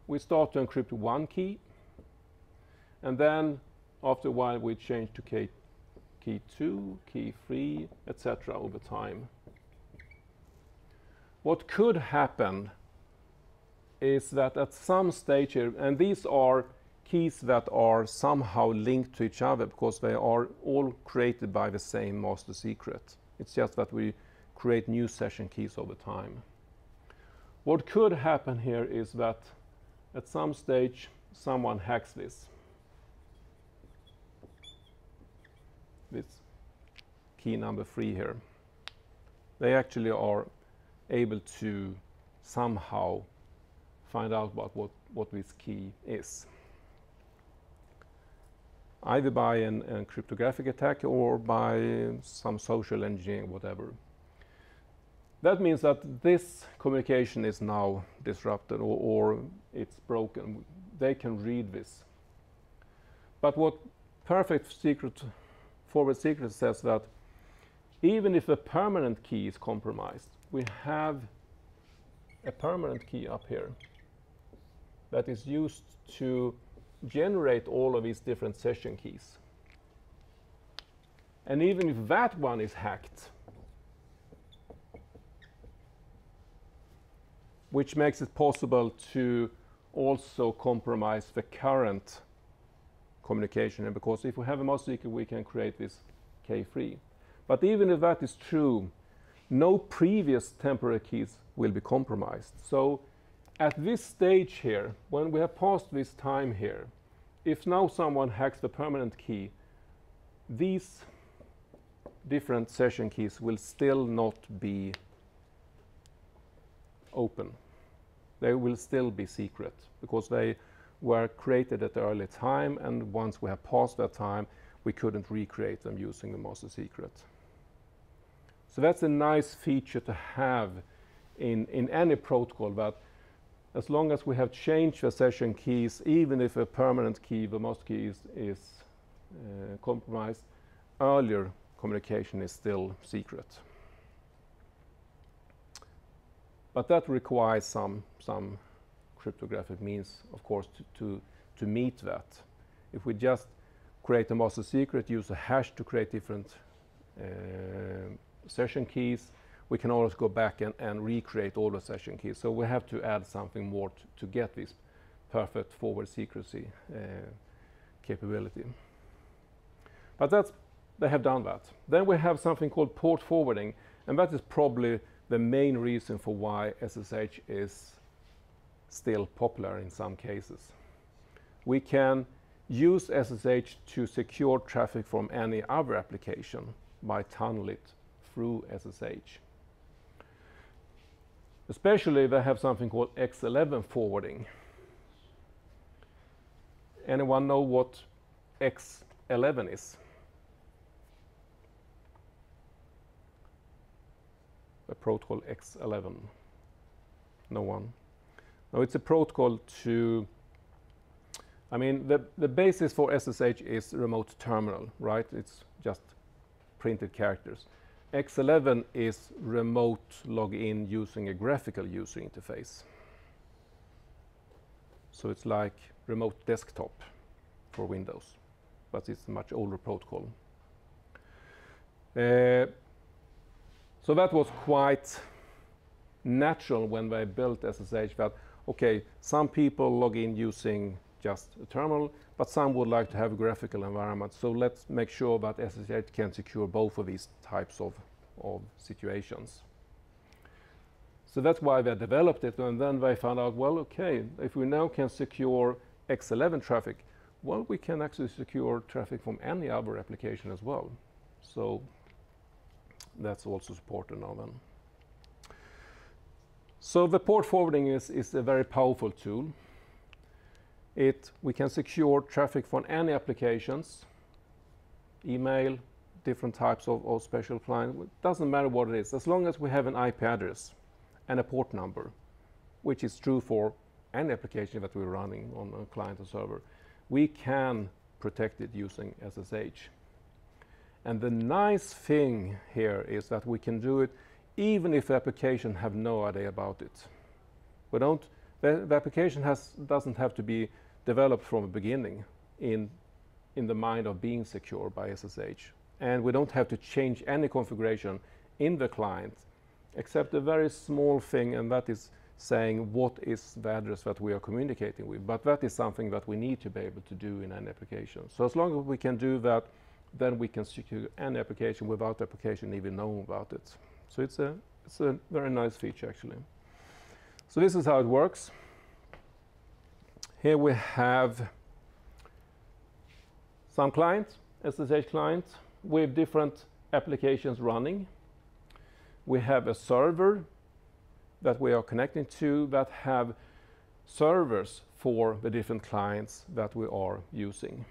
we start to encrypt one key, and then after a while we change to key 2, key 3, etc. over time. What could happen is that at some stage here, and these are keys that are somehow linked to each other because they are all created by the same master secret. It's just that we create new session keys over time. What could happen here is that at some stage someone hacks this key number 3 here. They actually are able to somehow find out about what this key is, either by a cryptographic attack or by some social engineering, whatever. That means that this communication is now disrupted or it's broken. They can read this. But what perfect forward secret says that even if a permanent key is compromised, we have a permanent key up here that is used to generate all of these different session keys. And even if that one is hacked, which makes it possible to also compromise the current communication. And because if we have a master secret, we can create this K3. But even if that is true, no previous temporary keys will be compromised. So at this stage here, when we have passed this time here, if now someone hacks the permanent key, these different session keys will still not be open. They will still be secret because they were created at the early time, and once we have passed that time, we couldn't recreate them using the master secret. So that's a nice feature to have in any protocol, that as long as we have changed the session keys, even if a permanent key, the master key is compromised, earlier communication is still secret. But that requires some cryptographic means, of course, to meet that. If we just create a master secret, use a hash to create different session keys, we can always go back and recreate all the session keys. So we have to add something more to get this perfect forward secrecy capability. But they have done that. Then we have something called port forwarding, and that is probably the main reason for why SSH is still popular in some cases. We can use SSH to secure traffic from any other application by tunnel it through SSH. Especially they have something called X11 forwarding. Anyone know what X11 is? A protocol X11. No one? No, it's a protocol to, I mean, the basis for SSH is remote terminal, right? It's just printed characters. X11 is remote login using a graphical user interface. So it's like remote desktop. for Windows, but it's a much older protocol. So that was quite natural when they built SSH, that okay, some people log in using just a terminal, but some would like to have a graphical environment. So let's make sure that SSH can secure both of these types of situations. So that's why they developed it, and then they found out, well, okay, if we now can secure X11 traffic, well, we can actually secure traffic from any other application as well. So that's also supported now then. So the port forwarding is a very powerful tool. We can secure traffic from any applications, email, different types of special client. It doesn't matter what it is, as long as we have an IP address and a port number, which is true for any application that we're running on a client or server, we can protect it using SSH. And the nice thing here is that we can do it even if the application have no idea about it. The application doesn't have to be developed from the beginning in the mind of being secure by SSH. And we don't have to change any configuration in the client, except a very small thing, and that is saying what is the address that we are communicating with. But that is something that we need to be able to do in any application. So as long as we can do that, then we can secure any application without the application even knowing about it. So it's a very nice feature, actually. So this is how it works. Here we have some clients, SSH clients, with different applications running. We have a server that we are connecting to that have servers for the different clients that we are using.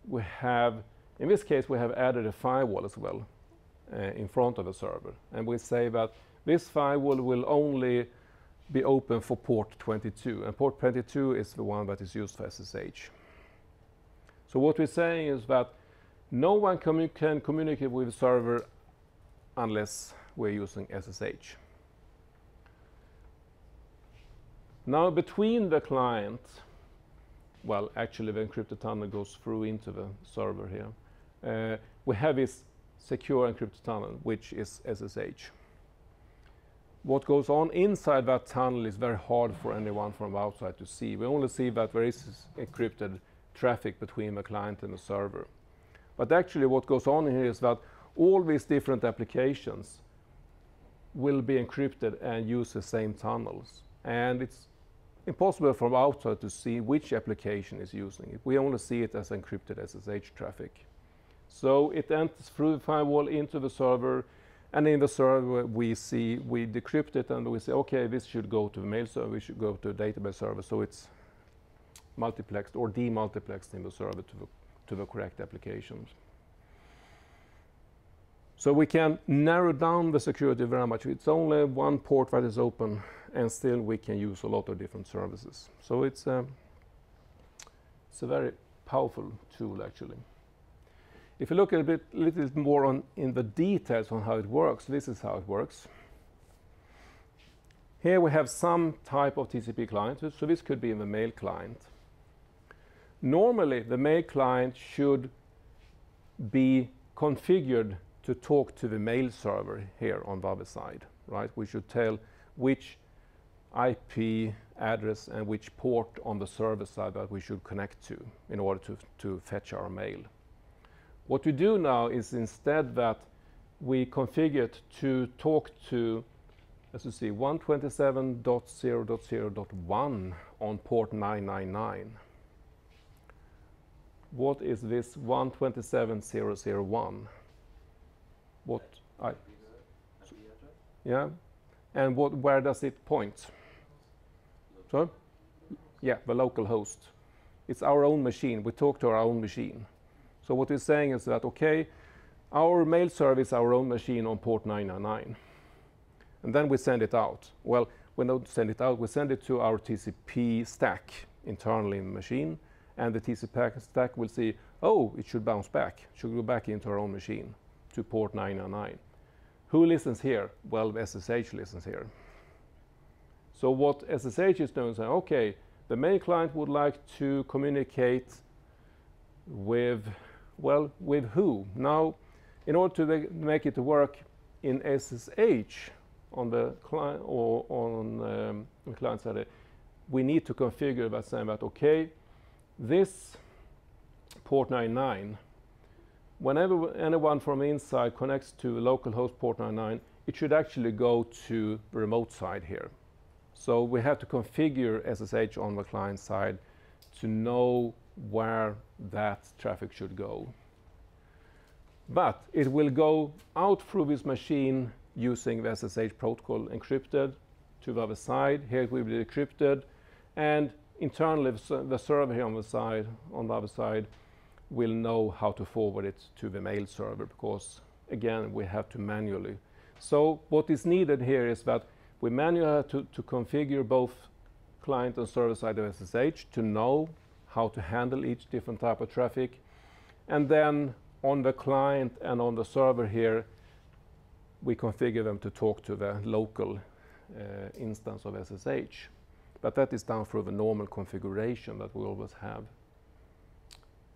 We have, in this case, we have added a firewall as well in front of the server. And we say that this firewall will only be open for port 22. And port 22 is the one that is used for SSH. So what we're saying is that no one can communicate with the server unless we're using SSH. Now between the client, well, actually the encrypted tunnel goes through into the server here. We have this secure encrypted tunnel, which is SSH. What goes on inside that tunnel is very hard for anyone from outside to see. We only see that there is encrypted traffic between the client and the server. But actually what goes on here is that all these different applications will be encrypted and use the same tunnels. And it's impossible from outside to see which application is using it. We only see it as encrypted SSH traffic. So it enters through the firewall into the server, and in the server we decrypt it and we say, okay, this should go to the mail server, it should go to the database server, so it's multiplexed or demultiplexed in the server to the correct applications. So we can narrow down the security very much. It's only one port that is open, and still we can use a lot of different services. So it's a very powerful tool, actually. If you look a little bit more in the details on how it works, this is how it works. Here we have some type of TCP client, so this could be in the mail client. Normally, the mail client should be configured to talk to the mail server here on the other side, right? We should tell which IP address and which port on the server side that we should connect to in order to fetch our mail. What we do now is instead that we configure it to talk to, as you see, 127.0.0.1 on port 999. What is this 127.0.0.1? Yeah, and where does it point? So, yeah, the local host. It's our own machine. We talk to our own machine. So what we're saying is that, okay, our mail service is our own machine on port 999. And then we send it out. Well, we don't send it out. We send it to our TCP stack internally in the machine. And the TCP stack will see, oh, it should bounce back. It should go back into our own machine to port 999. Who listens here? Well, SSH listens here. So what SSH is doing is saying, okay, the mail client would like to communicate with, well, with who? Now, in order to make it work in SSH on the client or on the client side, we need to configure that saying that, okay, this port 99, whenever anyone from inside connects to localhost port 99, it should actually go to the remote side here. So we have to configure SSH on the client side to know where that traffic should go. But it will go out through this machine using the SSH protocol encrypted to the other side. Here it will be decrypted, and internally the server here on the other side will know how to forward it to the mail server, because again we have to manually. So what is needed here is that we manually have to configure both client and server side of SSH to know how to handle each different type of traffic, and then on the client and on the server here we configure them to talk to the local instance of SSH. But that is done through the normal configuration that we always have.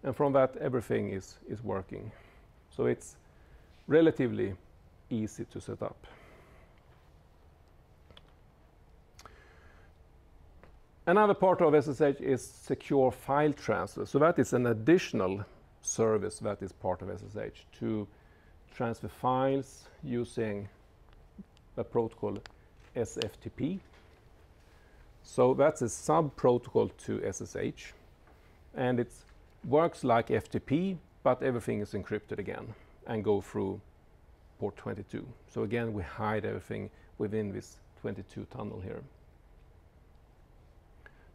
And from that, everything is working. So it's relatively easy to set up. Another part of SSH is secure file transfer. So that is an additional service that is part of SSH to transfer files using the protocol SFTP. So that's a sub-protocol to SSH, and it works like FTP, but everything is encrypted again and go through port 22. So again, we hide everything within this 22 tunnel here.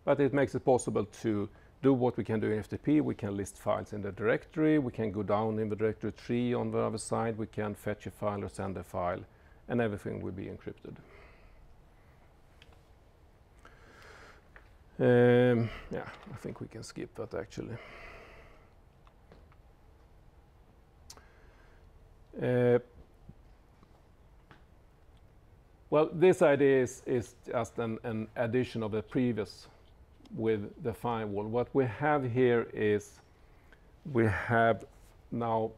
But it makes it possible to do what we can do in FTP. We can list files in the directory, we can go down in the directory tree on the other side, we can fetch a file or send a file, and everything will be encrypted. Yeah, I think we can skip that actually. Well, this idea is just an addition of the previous with the firewall. What we have here is we have now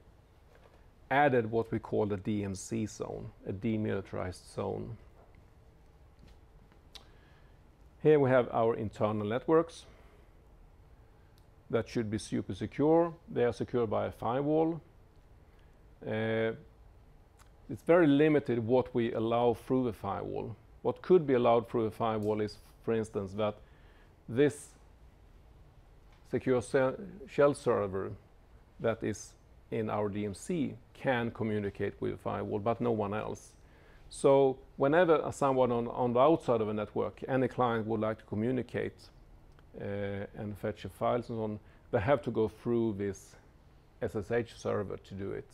added what we call the DMZ zone, a demilitarized zone. Here we have our internal networks that should be super secure. They are secured by a firewall. It's very limited what we allow through the firewall. What could be allowed through the firewall is, for instance, that this secure shell server that is in our DMZ can communicate with the firewall, but no one else. So whenever someone on the outside of a network, any client would like to communicate and fetch files and so on, they have to go through this SSH server to do it.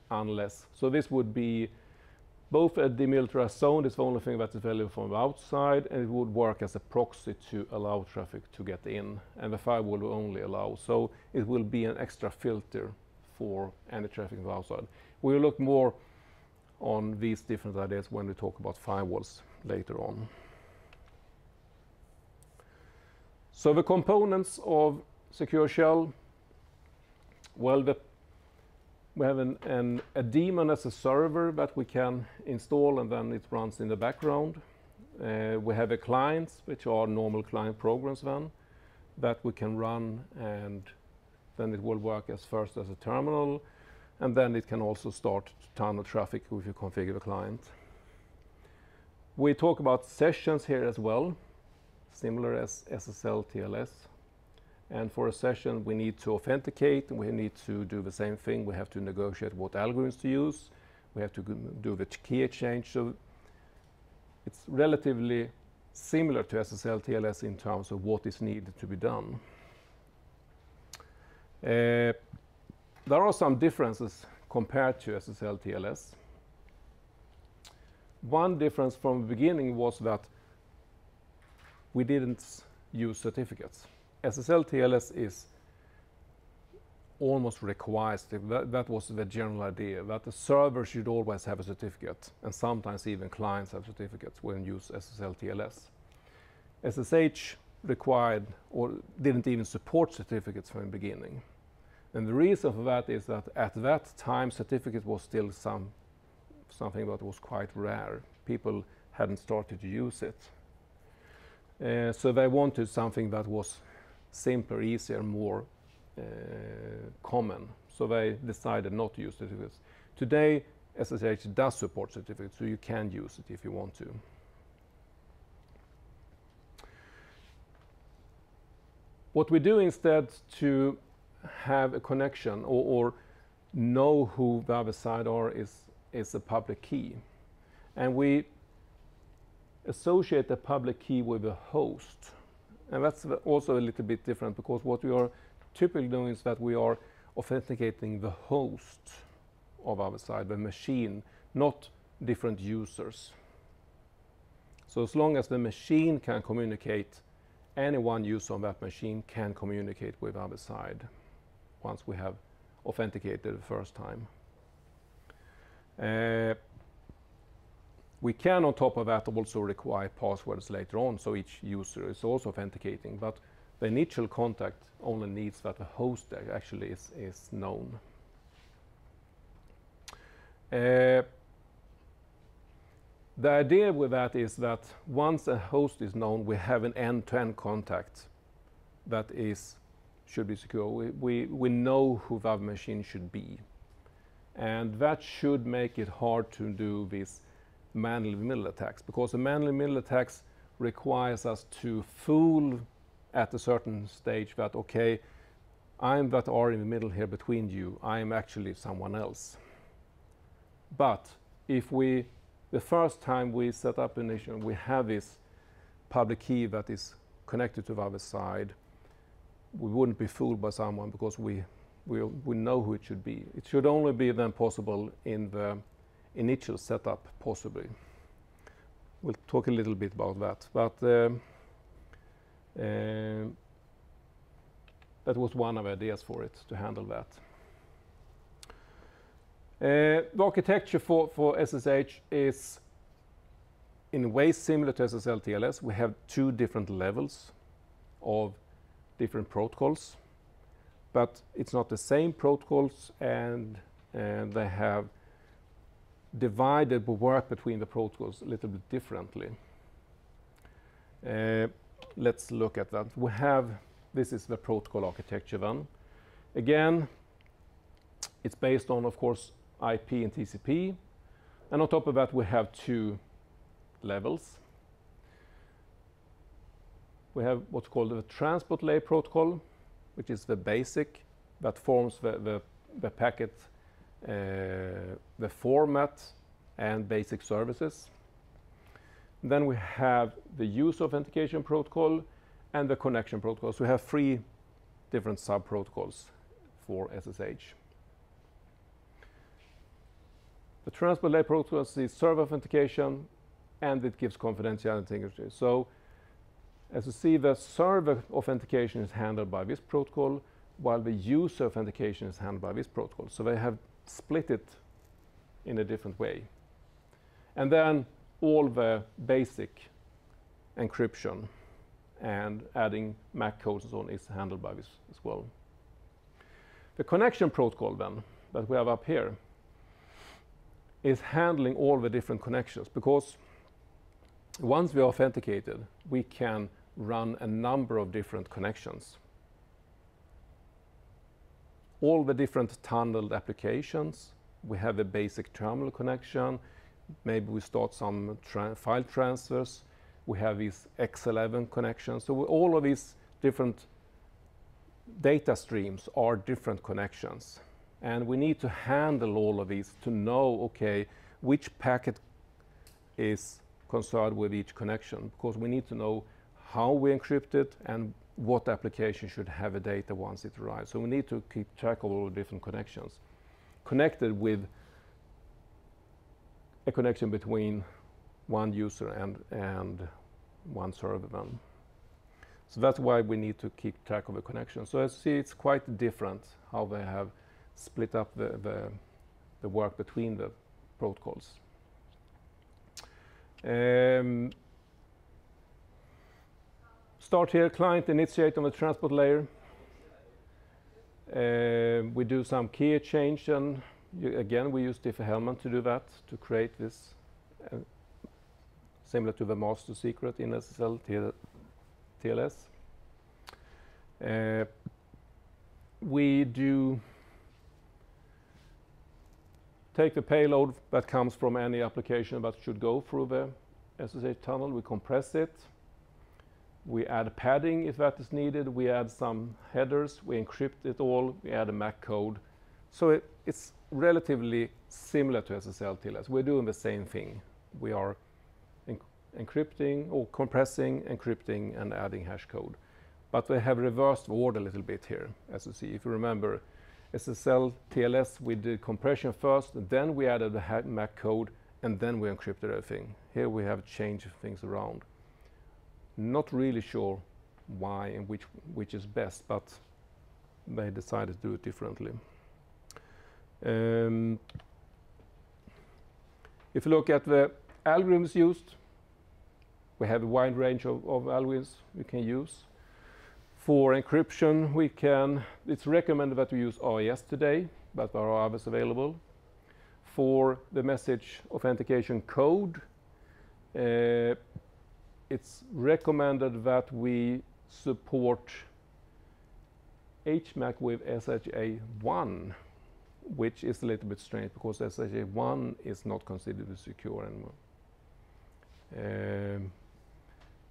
Unless, so this would be both a demilitarized zone, it's the only thing that is available from the outside, and it would work as a proxy to allow traffic to get in, and the firewall will only allow. So it will be an extra filter for any traffic from the outside. We will look more on these different ideas when we talk about firewalls later on. So the components of Secure Shell, well, we have a daemon as a server that we can install, and then it runs in the background. We have a clients, which are normal client programs then, that we can run, and then it will work as first as a terminal, and then it can also start to tunnel traffic if you configure the client. We talk about sessions here as well, similar as SSL TLS. And for a session, we need to authenticate, and we need to do the same thing. We have to negotiate what algorithms to use. We have to do the key exchange. So it's relatively similar to SSL TLS in terms of what is needed to be done. There are some differences compared to SSL TLS. One difference from the beginning was that we didn't use certificates. SSL TLS is almost requires, that was the general idea, that the server should always have a certificate, and sometimes even clients have certificates when you use SSL TLS. SSH required or didn't even support certificates from the beginning. And the reason for that is that at that time certificate was still something that was quite rare. People hadn't started to use it. So they wanted something that was simpler, easier, more common. So they decided not to use certificates. Today, SSH does support certificates, so you can use it if you want to. What we do instead to have a connection or know who the other side are is a public key. And we associate the public key with a host. And that's also a little bit different, because what we are typically doing is that we are authenticating the host of our side, the machine, not different users. So as long as the machine can communicate, any one user on that machine can communicate with the other side once we have authenticated the first time. We can, on top of that, also require passwords later on, so each user is also authenticating, but the initial contact only needs that the host actually is known. The idea with that is that once a host is known, we have an end-to-end contact that should be secure. We know who that machine should be. And that should make it hard to do these man in the middle attacks, because the man in the middle attacks requires us to fool at a certain stage that, okay, I'm that R in the middle here between you, I am actually someone else. But if the first time we set up a nation, we have this public key that is connected to the other side, we wouldn't be fooled by someone, because we know who it should be. It should only be then possible in the initial setup, possibly. We'll talk a little bit about that, but that was one of the ideas for it, to handle that. The architecture for SSH is in a way similar to SSL TLS. We have two different levels of different protocols, but it's not the same protocols, and they have divided the work between the protocols a little bit differently. Let's look at that. This is the protocol architecture then. Again, it's based on, of course, IP and TCP, and on top of that we have two levels. We have what's called the transport layer protocol, which is the basic that forms the packet, the format and basic services. Then we have the user authentication protocol and the connection protocol. So we have three different sub-protocols for SSH. The transport layer protocol is server authentication, and it gives confidentiality integrity. So as you see, the server authentication is handled by this protocol, while the user authentication is handled by this protocol. So they have split it in a different way. And then all the basic encryption and adding MAC codes and so on is handled by this as well. The connection protocol then, that we have up here, is handling all the different connections, because once we are authenticated, we can run a number of different connections. All the different tunneled applications. We have a basic terminal connection. Maybe we start some file transfers. We have these X11 connections. So all of these different data streams are different connections. And we need to handle all of these to know, okay, which packet is concerned with each connection, because we need to know how we encrypt it and what application should have the data once it arrives. So we need to keep track of all the different connections connected with a connection between one user and one server then. So that's why we need to keep track of the connection. So as you see, it's quite different how they have split up the work between the protocols. Start here, client initiate on the transport layer. We do some key exchange, and again we use Diffie-Hellman to do that, to create this similar to the master secret in SSL TLS. We do take the payload that comes from any application that should go through the SSH tunnel, we compress it, we add padding if that is needed, we add some headers, we encrypt it all, we add a MAC code. So it's relatively similar to SSL TLS. We're doing the same thing. We are encrypting or compressing, encrypting, and adding hash code. But they have reversed the order a little bit here, as you see. If you remember, SSL TLS, we did compression first, then we added the MAC code, and then we encrypted everything. Here we have changed things around. Not really sure why and which is best, but they decided to do it differently. If you look at the algorithms used, we have a wide range of algorithms we can use. For encryption, it's recommended that we use AES today, but there are others available. For the message authentication code, it's recommended that we support HMAC with SHA-1, which is a little bit strange because SHA-1 is not considered secure anymore.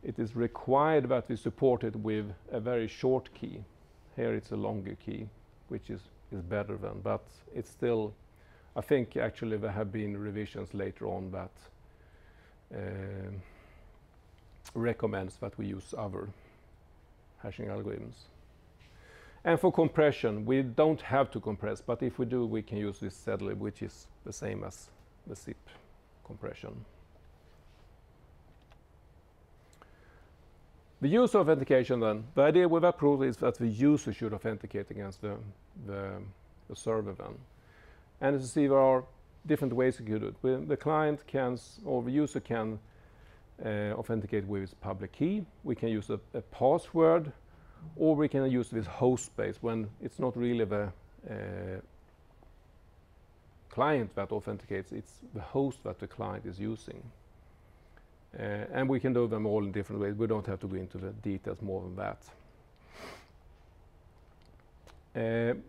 It is required that we support it with a very short key. Here it's a longer key, which is better than, but it's still, I think actually there have been revisions later on that recommends that we use other hashing algorithms. And for compression, we don't have to compress, but if we do, we can use this ZLib, which is the same as the zip compression. The user authentication then, the idea with that proof is that the user should authenticate against the server then. And as you see, there are different ways you can do it. The client can, or the user can authenticate with its public key. We can use a password, or we can use this host space when it's not really the client that authenticates, it's the host that the client is using. And we can do them all in different ways. We don't have to go into the details more than that.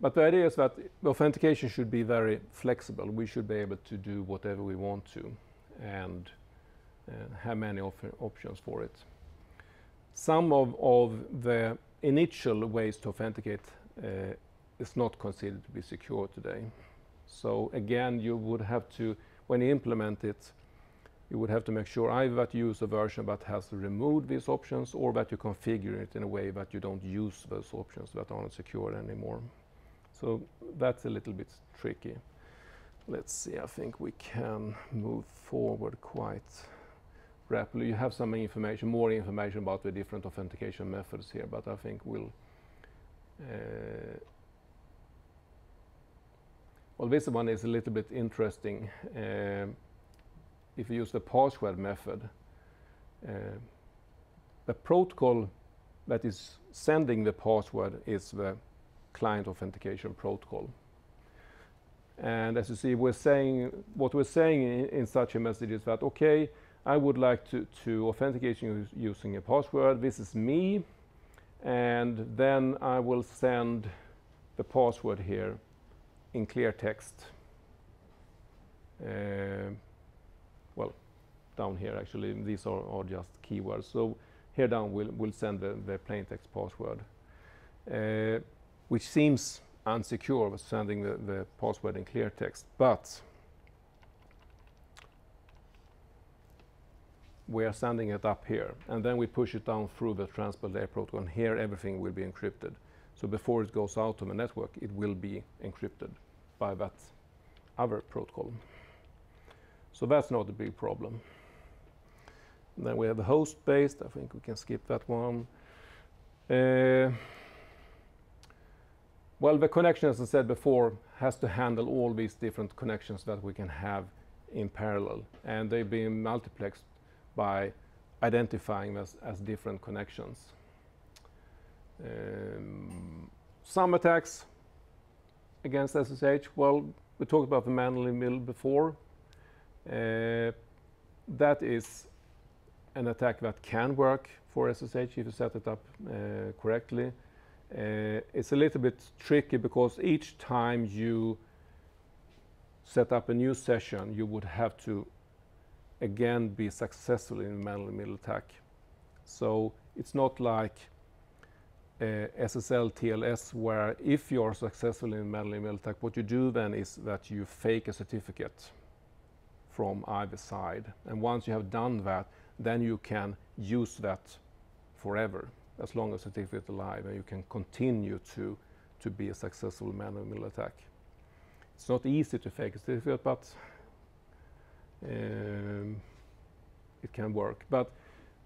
But the idea is that the authentication should be very flexible. We should be able to do whatever we want to and have many options for it. Some of the initial ways to authenticate is not considered to be secure today. So again, you would have to, when you implement it, you would have to make sure either that you use a version that has removed these options or that you configure it in a way that you don't use those options that aren't secure anymore. So that's a little bit tricky. Let's see, I think we can move forward quite rapidly. You have some information, more information about the different authentication methods here, but I think we'll well, this one is a little bit interesting. If you use the password method, the protocol that is sending the password is the client authentication protocol. And as you see, what we're saying in such a message is that, okay, I would like to authenticate you using a password. This is me. And then I will send the password here in clear text. Well, down here actually, these are just keywords. So here down we'll send the plain text password, which seems unsecure with sending the password in clear text, but we are sending it up here, and then we push it down through the transport layer protocol, and here everything will be encrypted. So before it goes out to the network, it will be encrypted by that other protocol. So that's not a big problem. And then we have the host-based. I think we can skip that one. Well, the connection, as I said before, has to handle all these different connections that we can have in parallel. And they've been multiplexed by identifying them as different connections. Some attacks against SSH, well, we talked about the man-in-the-middle before. That is an attack that can work for SSH if you set it up correctly. It's a little bit tricky because each time you set up a new session, you would have to again be successful in the man-in-the-middle attack. So it's not like SSL TLS, where if you are successful in man-in-the-middle attack, what you do then is that you fake a certificate from either side. And once you have done that, then you can use that forever, as long as the certificate is alive, and you can continue to be a successful man-in-the-middle attack. It's not easy to fake a certificate, but it can work. But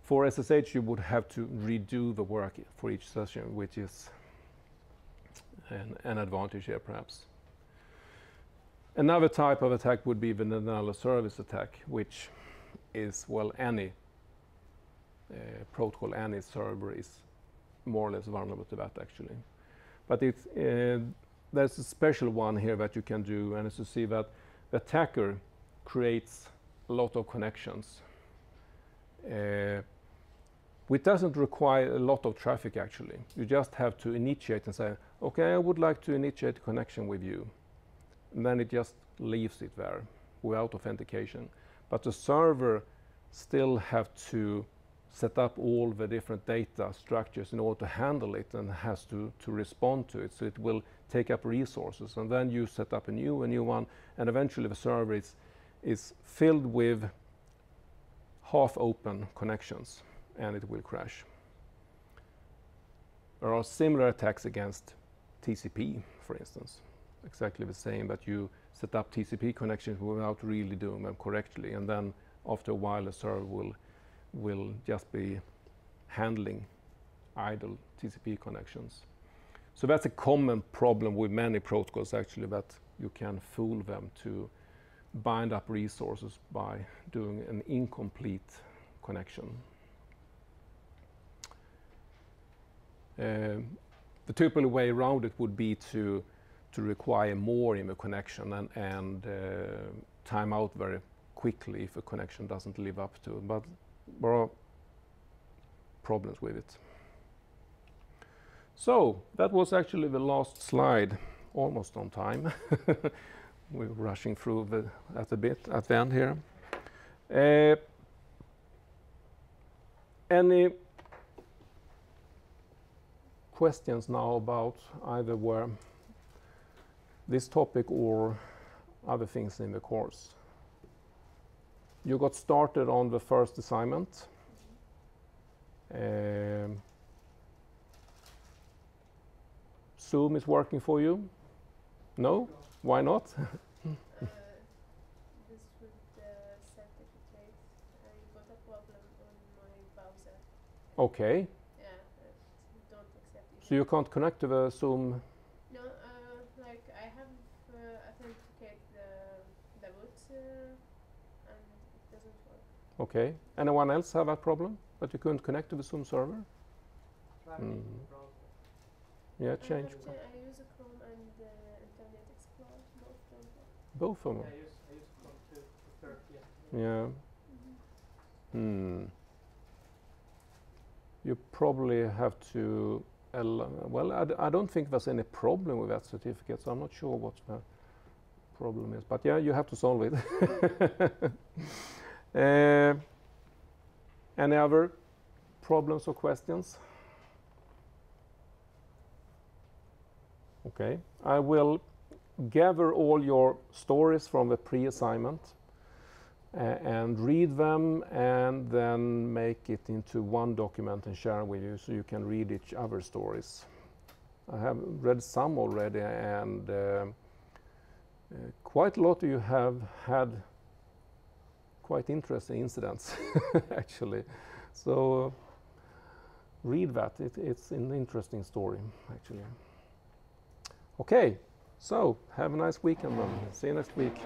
for SSH, you would have to redo the work for each session, which is an advantage here, perhaps. Another type of attack would be the denial of service attack, which is, well, any protocol, any server is more or less vulnerable to that, actually. But it's, there's a special one here that you can do, and it's to see that the attacker creates a lot of connections. Which doesn't require a lot of traffic, actually. You just have to initiate and say, okay, I would like to initiate a connection with you. And then it just leaves it there without authentication. But the server still have to set up all the different data structures in order to handle it, and has to respond to it. So it will take up resources. And then you set up a new one, and eventually the server is filled with half-open connections, and it will crash. There are similar attacks against TCP, for instance. Exactly the same, that you set up TCP connections without really doing them correctly, and then after a while the server will just be handling idle TCP connections. So that's a common problem with many protocols, actually, that you can fool them to bind up resources by doing an incomplete connection. The typical way around it would be to require more in the connection and time out very quickly if a connection doesn't live up to it. But there are problems with it. So that was actually the last slide, almost on time. We're rushing through at the end here. Any questions now about either this topic or other things in the course? You got started on the first assignment. Zoom is working for you? No? Why not? This with the certificate, I got a problem on my browser. Okay. Yeah, it don't accept it. So you can't connect to the Zoom? No, like I have authenticate the root and it doesn't work. Okay. Anyone else have that problem? That you couldn't connect to the Zoom server? Try making the browser. Yeah, change. I use a Chrome and Internet Explorer, both don't work. Both of them? Yeah, I use Chrome to prefer, yeah. Yeah. You probably have to, well, I don't think there's any problem with that certificate, so I'm not sure what the problem is. But yeah, you have to solve it. Any other problems or questions? Okay, I will gather all your stories from the pre-assignment and read them, and then make it into one document and share with you so you can read each other's stories. I have read some already, and quite a lot of you have had quite interesting incidents actually. So read that, it's an interesting story actually. Okay, so have a nice weekend then. See you next week.